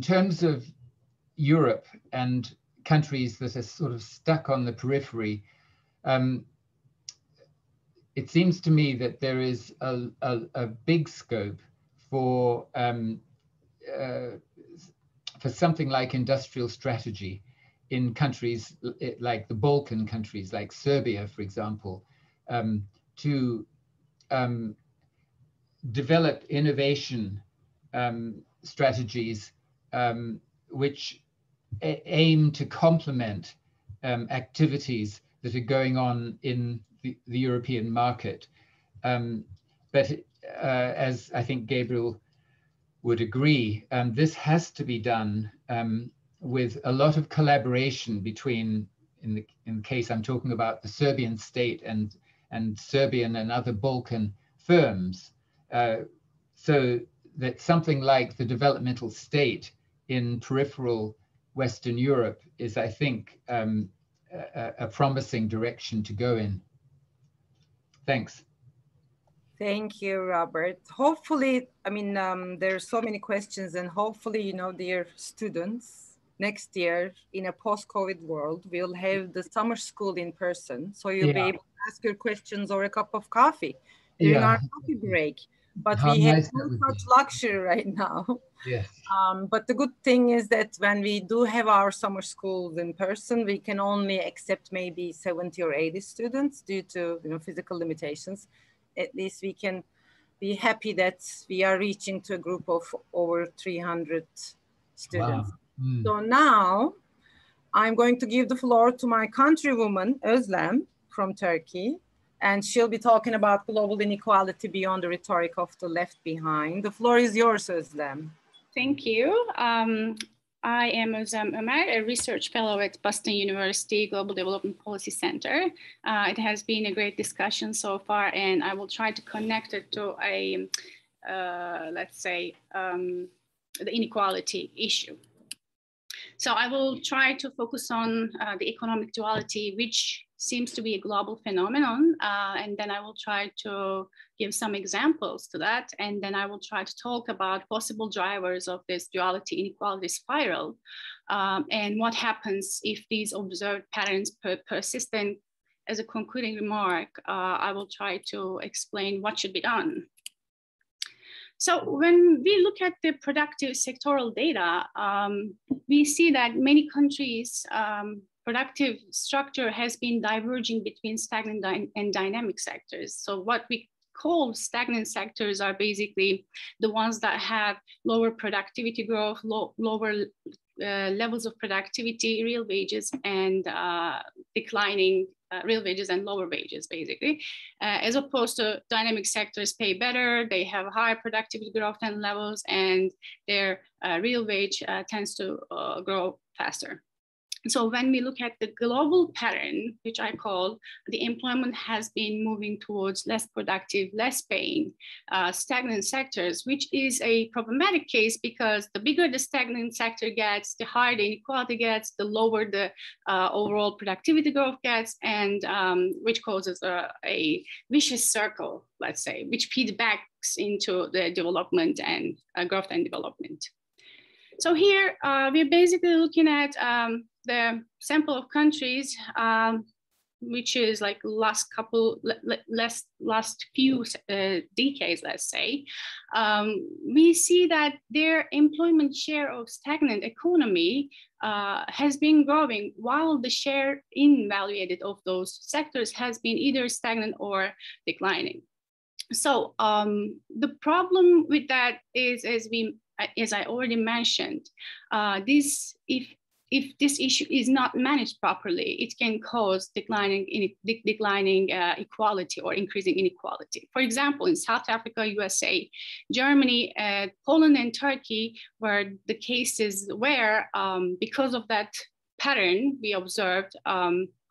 terms of Europe and countries that are sort of stuck on the periphery, it seems to me that there is a big scope for something like industrial strategy in countries like the Balkan countries, like Serbia, for example, to develop innovation strategies which aim to complement activities that are going on in the European market. But as I think Gabriel would agree, this has to be done with a lot of collaboration between, in the case I'm talking about, the Serbian state and Serbian and other Balkan firms, so that something like the developmental state in peripheral Western Europe is, I think, a promising direction to go in. Thanks. Thank you, Robert. Hopefully, I mean, there are so many questions, and hopefully, you know, dear students, next year in a post-COVID world, we'll have the summer school in person. So you'll be able to ask your questions over a cup of coffee during our coffee break. But we have no such luxury right now. Yes. But the good thing is that when we do have our summer schools in person, we can only accept maybe 70 or 80 students due to, you know, physical limitations. At least we can be happy that we are reaching to a group of over 300 students. Wow. So now I'm going to give the floor to my countrywoman, Özlem from Turkey, and she'll be talking about global inequality beyond the rhetoric of the left behind. The floor is yours, Özlem. Thank you. I am Özlem Ömer, a research fellow at Boston University Global Development Policy Center. It has been a great discussion so far, and I will try to connect it to a, let's say, the inequality issue. So I will try to focus on the economic duality, which seems to be a global phenomenon. And then I will try to give some examples to that. And then I will try to talk about possible drivers of this duality inequality spiral and what happens if these observed patterns persist. And as a concluding remark, I will try to explain what should be done. So when we look at the productive sectoral data, we see that many countries' productive structure has been diverging between stagnant and dynamic sectors. So what we call stagnant sectors are basically the ones that have lower productivity growth, lower levels of productivity, real wages, and declining real wages and lower wages, basically, as opposed to dynamic sectors pay better, they have higher productivity growth and levels, and their real wage tends to grow faster. So when we look at the global pattern, which I call the employment has been moving towards less productive, less paying, stagnant sectors, which is a problematic case because the bigger the stagnant sector gets, the higher the inequality gets, the lower the overall productivity growth gets, and which causes a vicious circle, let's say, which feedbacks into the development and growth and development. So here we're basically looking at the sample of countries, which is like last few decades, let's say. We see that their employment share of stagnant economy has been growing, while the share in value added of those sectors has been either stagnant or declining. So the problem with that is, as I already mentioned, if this issue is not managed properly, it can cause declining equality or increasing inequality. For example, in South Africa, USA, Germany, Poland, and Turkey, where the cases where, because of that pattern we observed,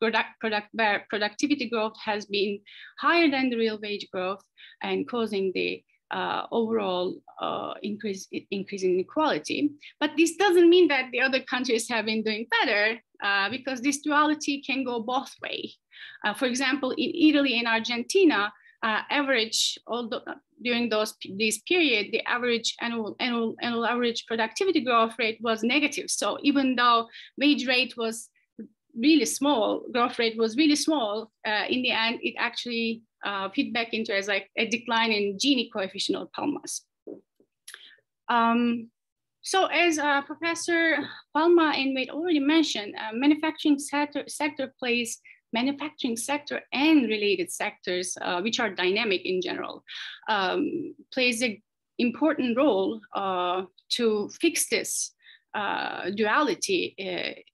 productivity growth has been higher than the real wage growth and causing the overall increase in inequality. But this doesn't mean that the other countries have been doing better, because this duality can go both ways. For example, in Italy and Argentina, during this period, the average annual average productivity growth rate was negative. So even though wage rate was really small, growth rate was really small, in the end, it actually feedback into as like a decline in Gini coefficient of Palma's. So as Professor Palma and Wade already mentioned, manufacturing sector plays manufacturing sector and related sectors, which are dynamic in general, plays an important role to fix this duality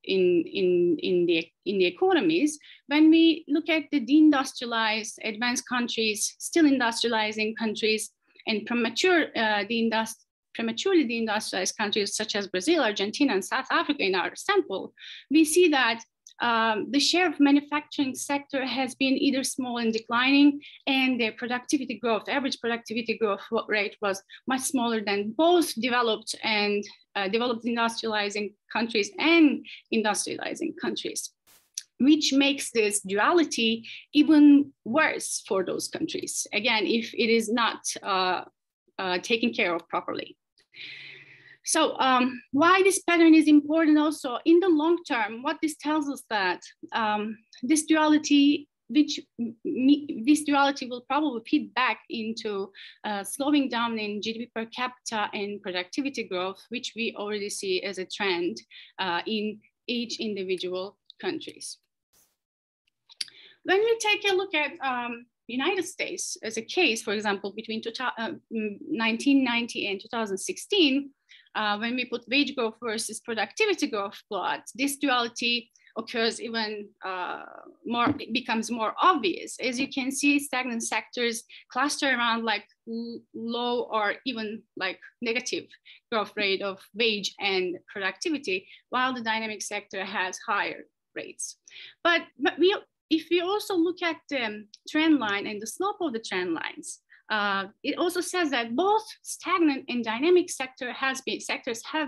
in the economies. When we look at the deindustrialized advanced countries, still industrializing countries, and prematurely deindustrialized countries such as Brazil, Argentina, and South Africa in our sample, we see that the share of manufacturing sector has been either small and declining, and their productivity growth, average productivity growth rate was much smaller than both developed and developed industrializing countries and industrializing countries, which makes this duality even worse for those countries, again, if it is not taken care of properly. So why this pattern is important also in the long term, what this tells us that this duality will probably feed back into slowing down in GDP per capita and productivity growth, which we already see as a trend in each individual countries. When we take a look at United States as a case, for example, between 1990 and 2016, when we put wage growth versus productivity growth plot, this duality occurs even more, it becomes more obvious. As you can see, stagnant sectors cluster around like low or even like negative growth rate of wage and productivity, while the dynamic sector has higher rates. But if we also look at the trend line and the slope of the trend lines, it also says that both stagnant and dynamic sectors have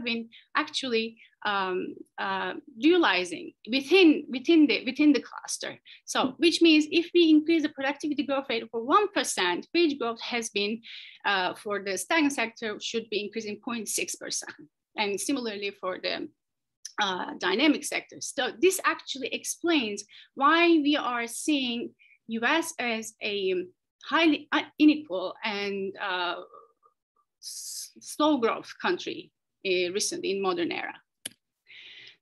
been actually dualizing within the cluster. So, which means if we increase the productivity growth rate for 1%, wage growth has been for the stagnant sector should be increasing 0.6%, and similarly for the dynamic sectors. So this actually explains why we are seeing US as a highly unequal and slow growth country recently in modern era.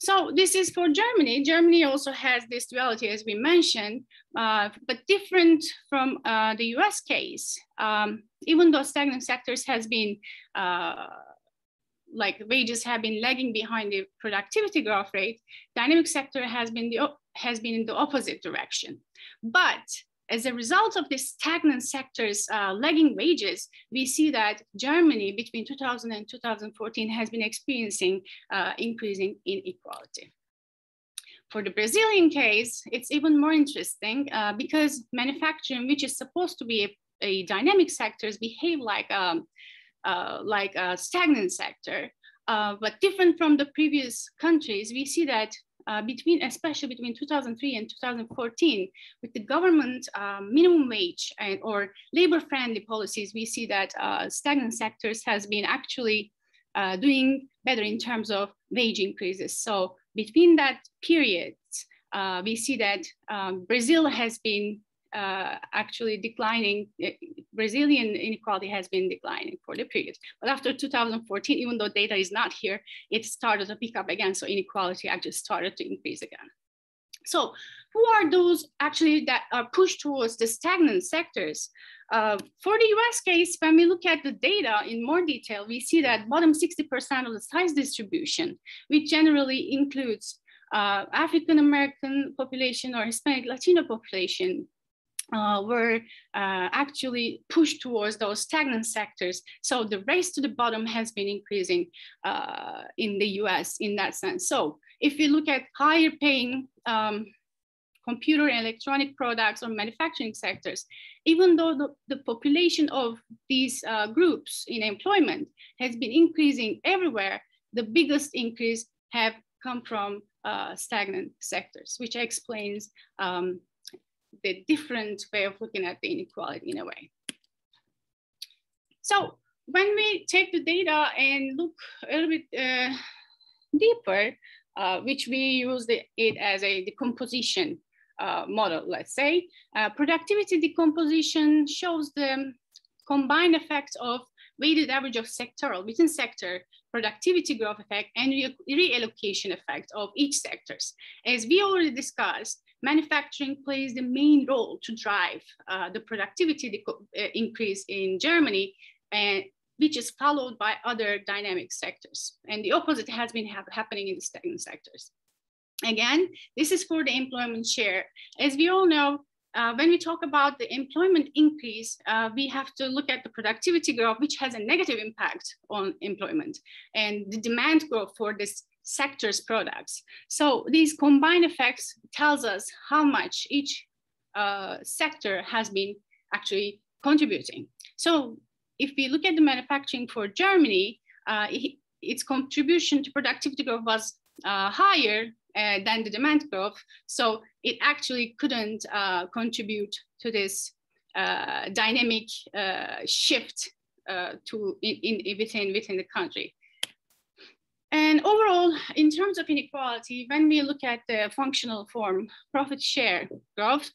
So this is for Germany. Germany also has this duality, as we mentioned, but different from the US case. Even though stagnant sectors has been like wages have been lagging behind the productivity growth rate, dynamic sector has been in the opposite direction. But as a result of this stagnant sector's lagging wages, we see that Germany between 2000 and 2014 has been experiencing increasing inequality. For the Brazilian case, it's even more interesting because manufacturing, which is supposed to be a dynamic sectors, behave like a stagnant sector, but different from the previous countries. We see that especially between 2003 and 2014, with the government minimum wage or labor-friendly policies, we see that stagnant sectors has been actually doing better in terms of wage increases. So between that period, we see that Brazil has been actually declining. Brazilian inequality has been declining for the period. But after 2014, even though data is not here, it started to pick up again. So inequality actually started to increase again. So who are those actually that are pushed towards the stagnant sectors? For the US case, when we look at the data in more detail, we see that bottom 60% of the size distribution, which generally includes African-American population or Hispanic Latino population, were actually pushed towards those stagnant sectors. So the race to the bottom has been increasing in the US in that sense. So if we look at higher paying computer and electronic products or manufacturing sectors, even though the population of these groups in employment has been increasing everywhere, the biggest increase have come from stagnant sectors, which explains the different way of looking at the inequality in a way. So when we take the data and look a little bit deeper, which we use it as a decomposition model, let's say, productivity decomposition shows the combined effect of weighted average of sectoral within sector productivity growth effect and reallocation effect of each sectors. As we already discussed, manufacturing plays the main role to drive the productivity increase in Germany, and which is followed by other dynamic sectors. And the opposite has been happening in the stagnant sectors. Again, this is for the employment share. As we all know, when we talk about the employment increase, we have to look at the productivity growth, which has a negative impact on employment, and the demand growth for this sector's products. So these combined effects tells us how much each sector has been actually contributing. So if we look at the manufacturing for Germany, its contribution to productivity growth was higher than the demand growth. So it actually couldn't contribute to this dynamic shift within the country. And overall, in terms of inequality, when we look at the functional form profit share growth,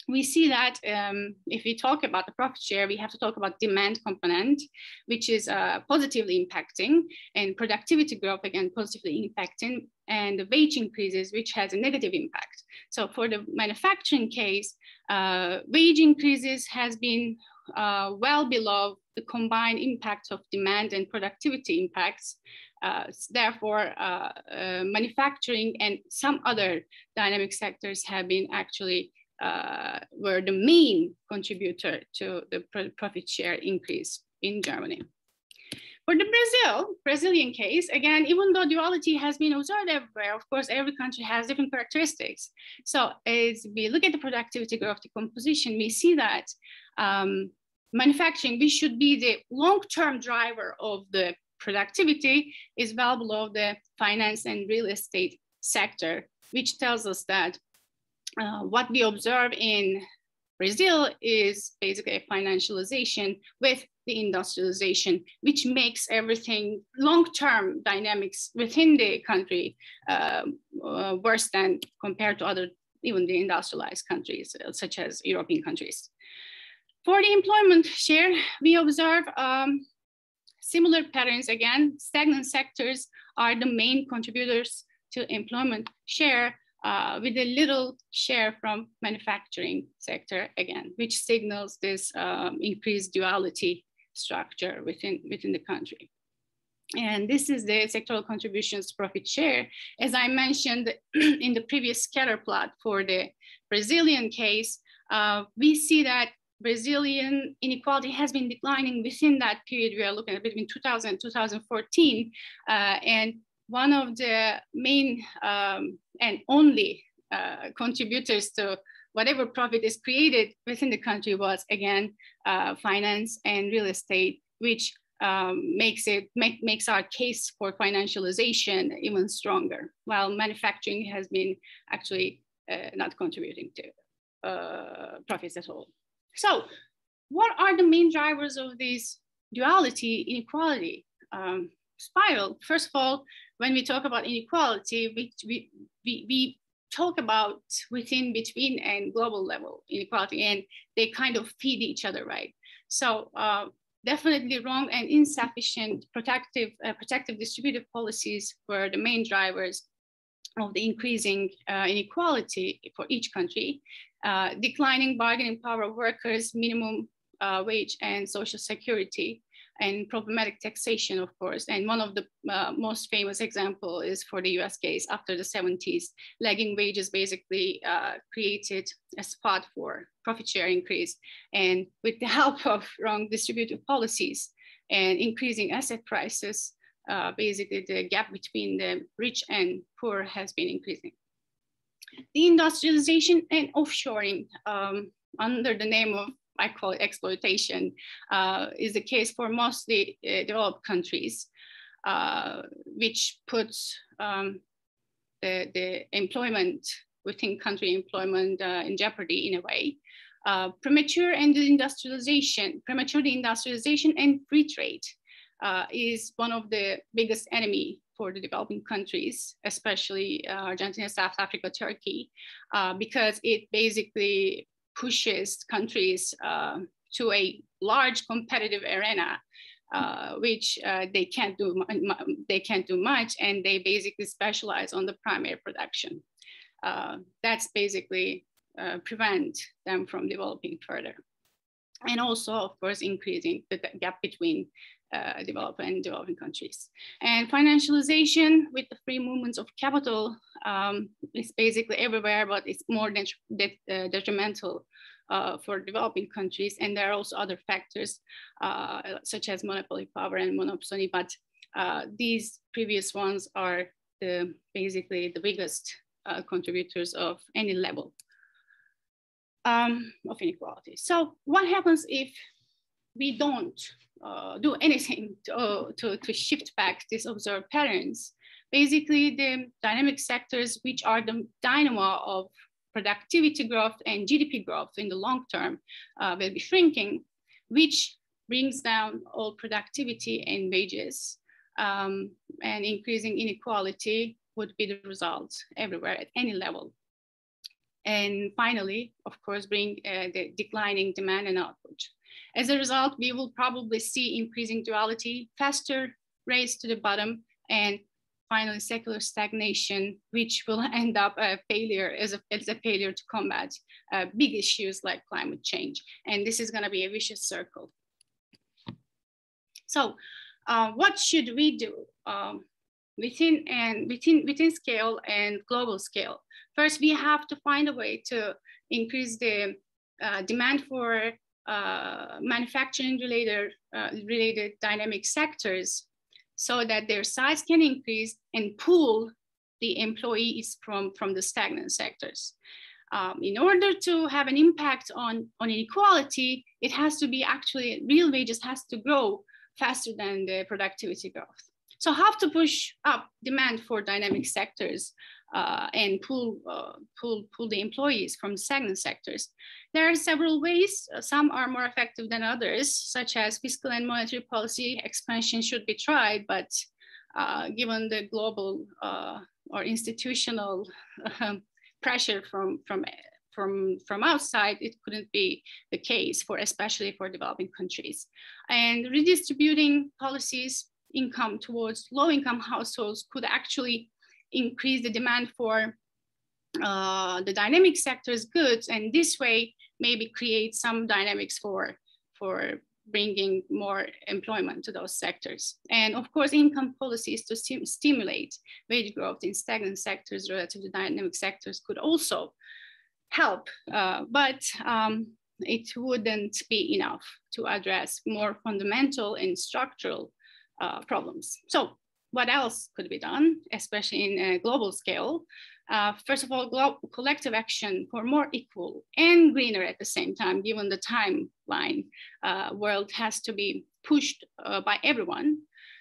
we see that if we talk about the profit share, we have to talk about demand component, which is positively impacting, and productivity growth, again, positively impacting, and the wage increases, which has a negative impact. So for the manufacturing case, wage increases has been well below the combined impact of demand and productivity impacts. Therefore, manufacturing and some other dynamic sectors have been actually were the main contributor to the profit share increase in Germany. For the Brazilian case, again, even though duality has been observed everywhere, of course, every country has different characteristics. So as we look at the productivity growth decomposition, we see that manufacturing, which should be the long-term driver of the productivity is well below the finance and real estate sector, which tells us that what we observe in Brazil is basically a financialization with the industrialization, which makes everything long-term dynamics within the country worse than compared to other, even the industrialized countries, such as European countries. For the employment share, we observe similar patterns again. Stagnant sectors are the main contributors to employment share, with a little share from manufacturing sector again, which signals this increased duality structure within the country. And this is the sectoral contributions profit share. As I mentioned in the previous scatter plot for the Brazilian case, we see that Brazilian inequality has been declining within that period. We are looking at between 2000 and 2014. And one of the main and only contributors to whatever profit is created within the country was, again, finance and real estate, which makes our case for financialization even stronger, while manufacturing has been actually not contributing to profits at all. So what are the main drivers of this duality inequality spiral? First of all, when we talk about inequality, we talk about within, between, and global level inequality, and they kind of feed each other, right? So definitely wrong and insufficient protective distributive policies were the main drivers of the increasing inequality for each country. Declining bargaining power of workers, minimum wage and social security, and problematic taxation, of course. And one of the most famous example is for the US case after the 70s. Lagging wages basically created a spot for profit share increase. And with the help of wrong distributive policies and increasing asset prices, basically the gap between the rich and poor has been increasing. The industrialization and offshoring under the name of, I call it exploitation, is the case for mostly developed countries, which puts the employment within country employment in jeopardy in a way. Premature industrialization and free trade is one of the biggest enemy for the developing countries, especially Argentina, South Africa, Turkey, because it basically pushes countries to a large competitive arena, which they can't do much, and they basically specialize on the primary production. That's basically prevent them from developing further, and also, of course, increasing the gap between developed and developing countries. And financialization with the free movements of capital is basically everywhere, but it's more detrimental for developing countries. And there are also other factors such as monopoly power and monopsony, but these previous ones are basically the biggest contributors of any level of inequality. So what happens if we don't do anything to shift back these observed patterns? Basically, the dynamic sectors, which are the dynamo of productivity growth and GDP growth in the long term, will be shrinking, which brings down all productivity and wages, and increasing inequality would be the result everywhere at any level. And finally, of course, bring the declining demand and output. As a result, we will probably see increasing duality, faster race to the bottom, and finally secular stagnation, which will end up a failure as a failure to combat big issues like climate change. And this is going to be a vicious circle. So what should we do within scale and global scale? First, we have to find a way to increase the demand for manufacturing related dynamic sectors so that their size can increase and pull the employees from the stagnant sectors. In order to have an impact on inequality, it has to be actually, real wages has to grow faster than the productivity growth. So how to push up demand for dynamic sectors and pull the employees from stagnant sectors? There are several ways. Some are more effective than others, such as fiscal and monetary policy expansion should be tried, but given the global or institutional pressure from outside, it couldn't be the case especially for developing countries. And redistributing policies income towards low-income households could actually increase the demand for the dynamic sector's goods, and this way maybe create some dynamics for bringing more employment to those sectors. And of course, income policies to stimulate wage growth in stagnant sectors relative to dynamic sectors could also help, but it wouldn't be enough to address more fundamental and structural problems. So what else could be done, especially in a global scale? First of all, collective action for more equal and greener at the same time, given the timeline, world has to be pushed by everyone.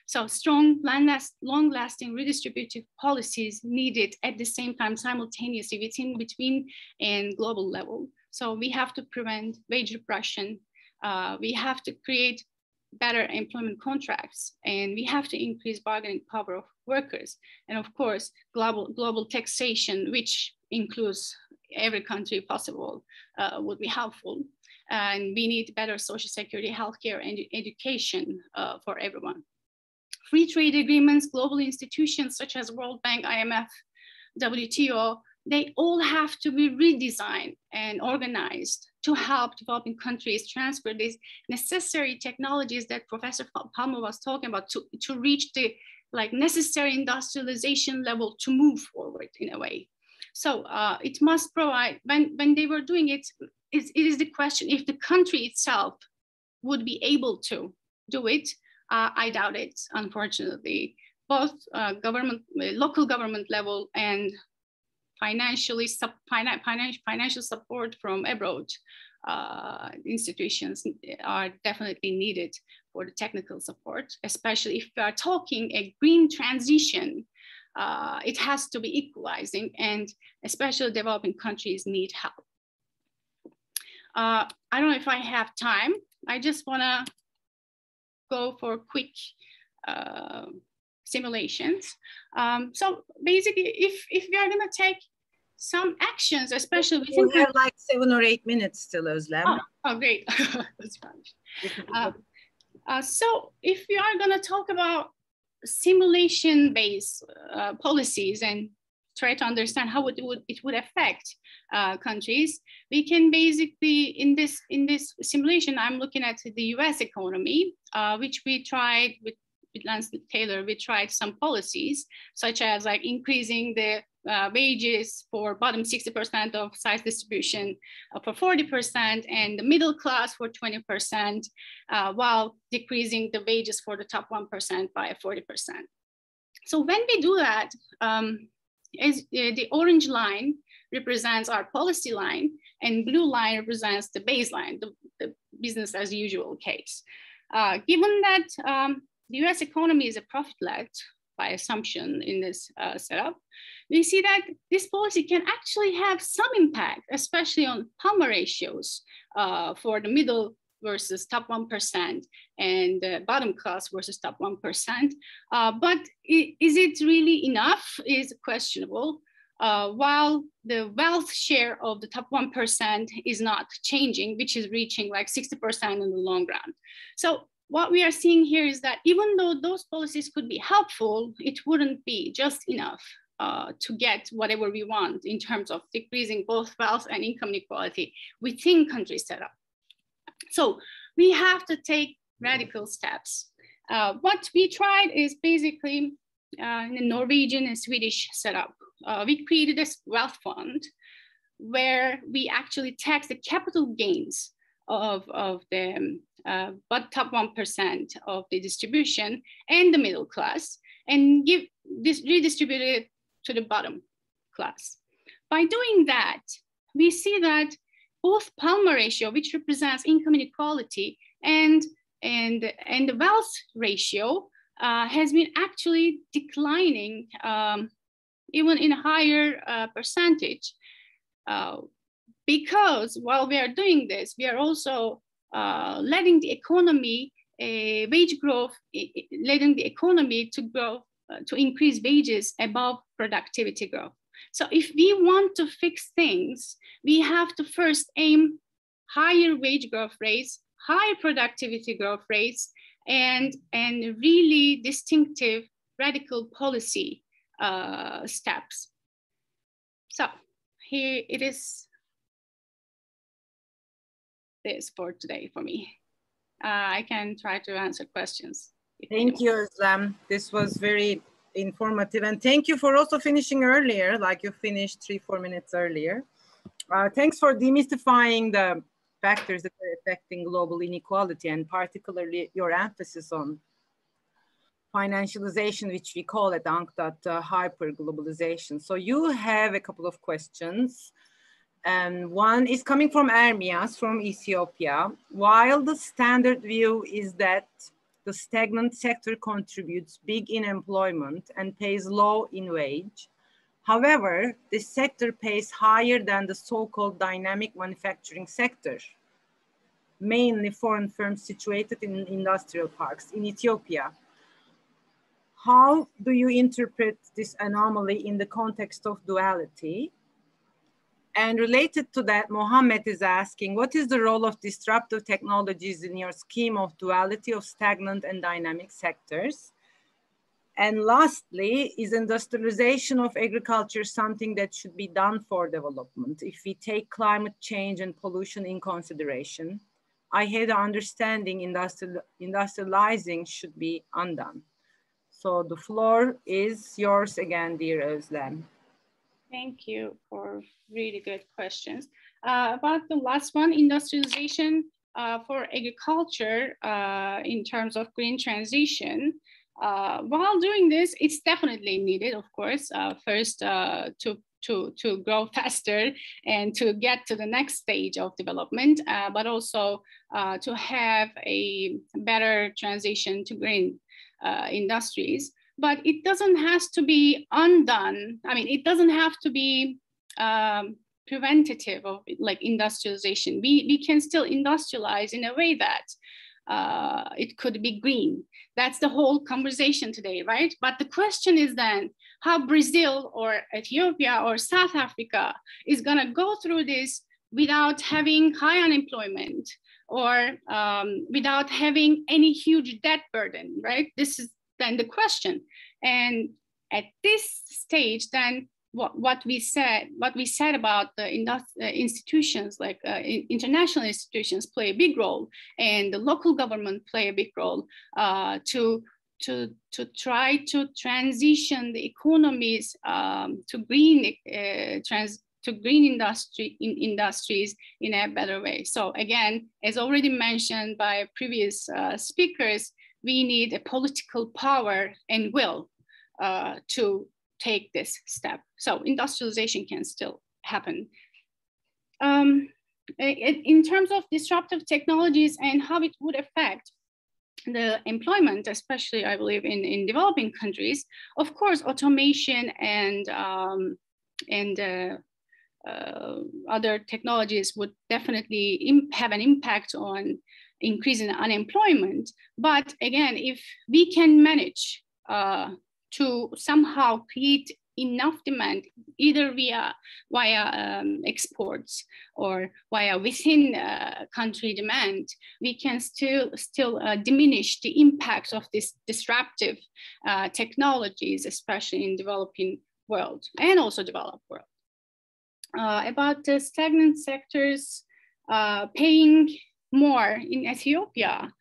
So strong, long-lasting redistributive policies needed at the same time, simultaneously between and global level. So we have to prevent wage repression. We have to create better employment contracts, and we have to increase bargaining power of workers. And of course, global taxation, which includes every country possible, would be helpful. And we need better social security, healthcare, and education for everyone. Free trade agreements, global institutions such as World Bank, IMF, WTO, they all have to be redesigned and organized to help developing countries transfer these necessary technologies that Professor Palma was talking about to reach the necessary industrialization level to move forward in a way. So it must provide, when they were doing it, it is the question if the country itself would be able to do it. I doubt it, unfortunately. Both local government level and financial support from abroad institutions are definitely needed for the technical support, especially if we are talking a green transition. It has to be equalizing, and especially developing countries need help. I don't know if I have time. I just want to go for quick simulations. So basically, if we are going to take some actions, especially within— we have like 7 or 8 minutes still, Özlem. Oh, great. That's fine. So if we are going to talk about simulation-based policies and try to understand how it would affect countries, we can basically, in this simulation, I'm looking at the US economy, which we tried with Lance Taylor. We tried some policies such as increasing the wages for bottom 60% of size distribution for 40%, and the middle class for 20%, while decreasing the wages for the top 1% by 40%. So when we do that, as the orange line represents our policy line, and blue line represents the baseline, the business as usual case. Given that the US economy is a profit-led by assumption in this setup, we see that this policy can actually have some impact, especially on Palma ratios for the middle versus top 1% and bottom class versus top 1%. But is it really enough is questionable, while the wealth share of the top 1% is not changing, which is reaching 60% in the long run. So what we are seeing here is that even though those policies could be helpful, it wouldn't be just enough to get whatever we want in terms of decreasing both wealth and income inequality within country setup. So we have to take radical steps. What we tried is basically in the Norwegian and Swedish setup. We created this wealth fund where we actually tax the capital gains of the top 1% of the distribution and the middle class, and redistribute it to the bottom class. By doing that, we see that both Palma ratio, which represents income inequality, and the wealth ratio has been actually declining even in a higher percentage. Because while we are doing this, we are also letting the economy, wage growth, letting the economy to grow, to increase wages above productivity growth. So if we want to fix things, we have to first aim higher wage growth rates, higher productivity growth rates, and really distinctive radical policy steps. So here it is. This for today for me. I can try to answer questions. Thank you, Özlem. This was very informative, and thank you for also finishing earlier, like you finished 3-4 minutes earlier. Thanks for demystifying the factors that are affecting global inequality, and particularly your emphasis on financialization, which we call at UNCTAD hyper-globalization. So you have a couple of questions. And one is coming from Ermias from Ethiopia. While the standard view is that the stagnant sector contributes big in employment and pays low in wage, however, this sector pays higher than the so-called dynamic manufacturing sector, mainly foreign firms situated in industrial parks in Ethiopia. How do you interpret this anomaly in the context of duality? And related to that, Mohammed is asking, what is the role of disruptive technologies in your scheme of duality of stagnant and dynamic sectors? And lastly, is industrialization of agriculture something that should be done for development if we take climate change and pollution in consideration? I had an understanding industrializing should be undone. So the floor is yours again, dear Özlem. Thank you for really good questions. About the last one, industrialization for agriculture in terms of green transition. While doing this, it's definitely needed, of course, first to grow faster and to get to the next stage of development, but also to have a better transition to green industries. But it doesn't have to be undone. I mean, it doesn't have to be preventative of like industrialization. We can still industrialize in a way that it could be green. That's the whole conversation today, right? But the question is then how Brazil or Ethiopia or South Africa is gonna go through this without having high unemployment or without having any huge debt burden, right? This is then the question. And at this stage, then what we said about the institutions, like international institutions play a big role, and the local government play a big role to try to transition the economies to green industries in a better way. So again, as already mentioned by previous speakers, we need a political power and will to take this step. So industrialization can still happen. In terms of disruptive technologies and how it would affect the employment, especially I believe in developing countries, of course, automation and other technologies would definitely have an impact on increasing unemployment. But again, if we can manage to somehow create enough demand, either via exports or via within country demand, we can still diminish the impact of this disruptive technologies, especially in developing world and also developed world. About the stagnant sectors paying more in Ethiopia,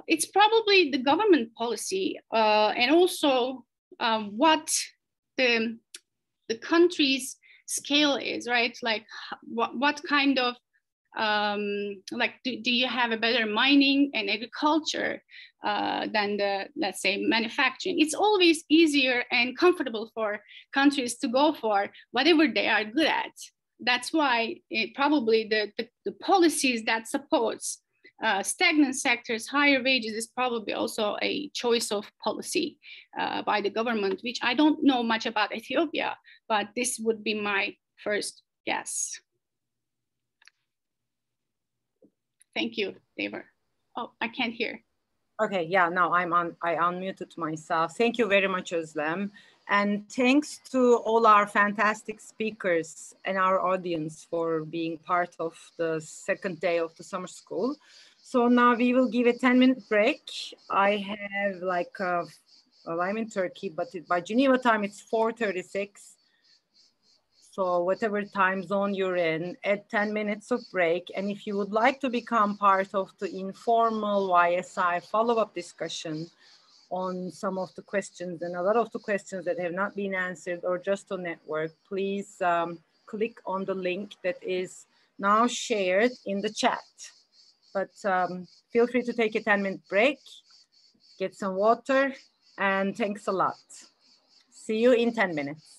it's probably the government policy and also what the country's scale is, right? Like what kind of, like do you have a better mining and agriculture than the, let's say, manufacturing? It's always easier and comfortable for countries to go for whatever they are good at. That's why probably the policies that supports stagnant sectors, higher wages is probably also a choice of policy by the government, which I don't know much about Ethiopia, but this would be my first guess. Thank you, David. Oh, I can't hear. Okay, yeah, now I unmuted myself. Thank you very much, Özlem. And thanks to all our fantastic speakers and our audience for being part of the second day of the summer school. So now we will give a 10-minute break. I have like, well, I'm in Turkey, but by Geneva time, it's 4:36. So whatever time zone you're in, add 10 minutes of break. And if you would like to become part of the informal YSI follow-up discussion on some of the questions and a lot of the questions that have not been answered or just on network, please click on the link that is now shared in the chat. But feel free to take a 10-minute break, get some water, and thanks a lot. See you in 10 minutes.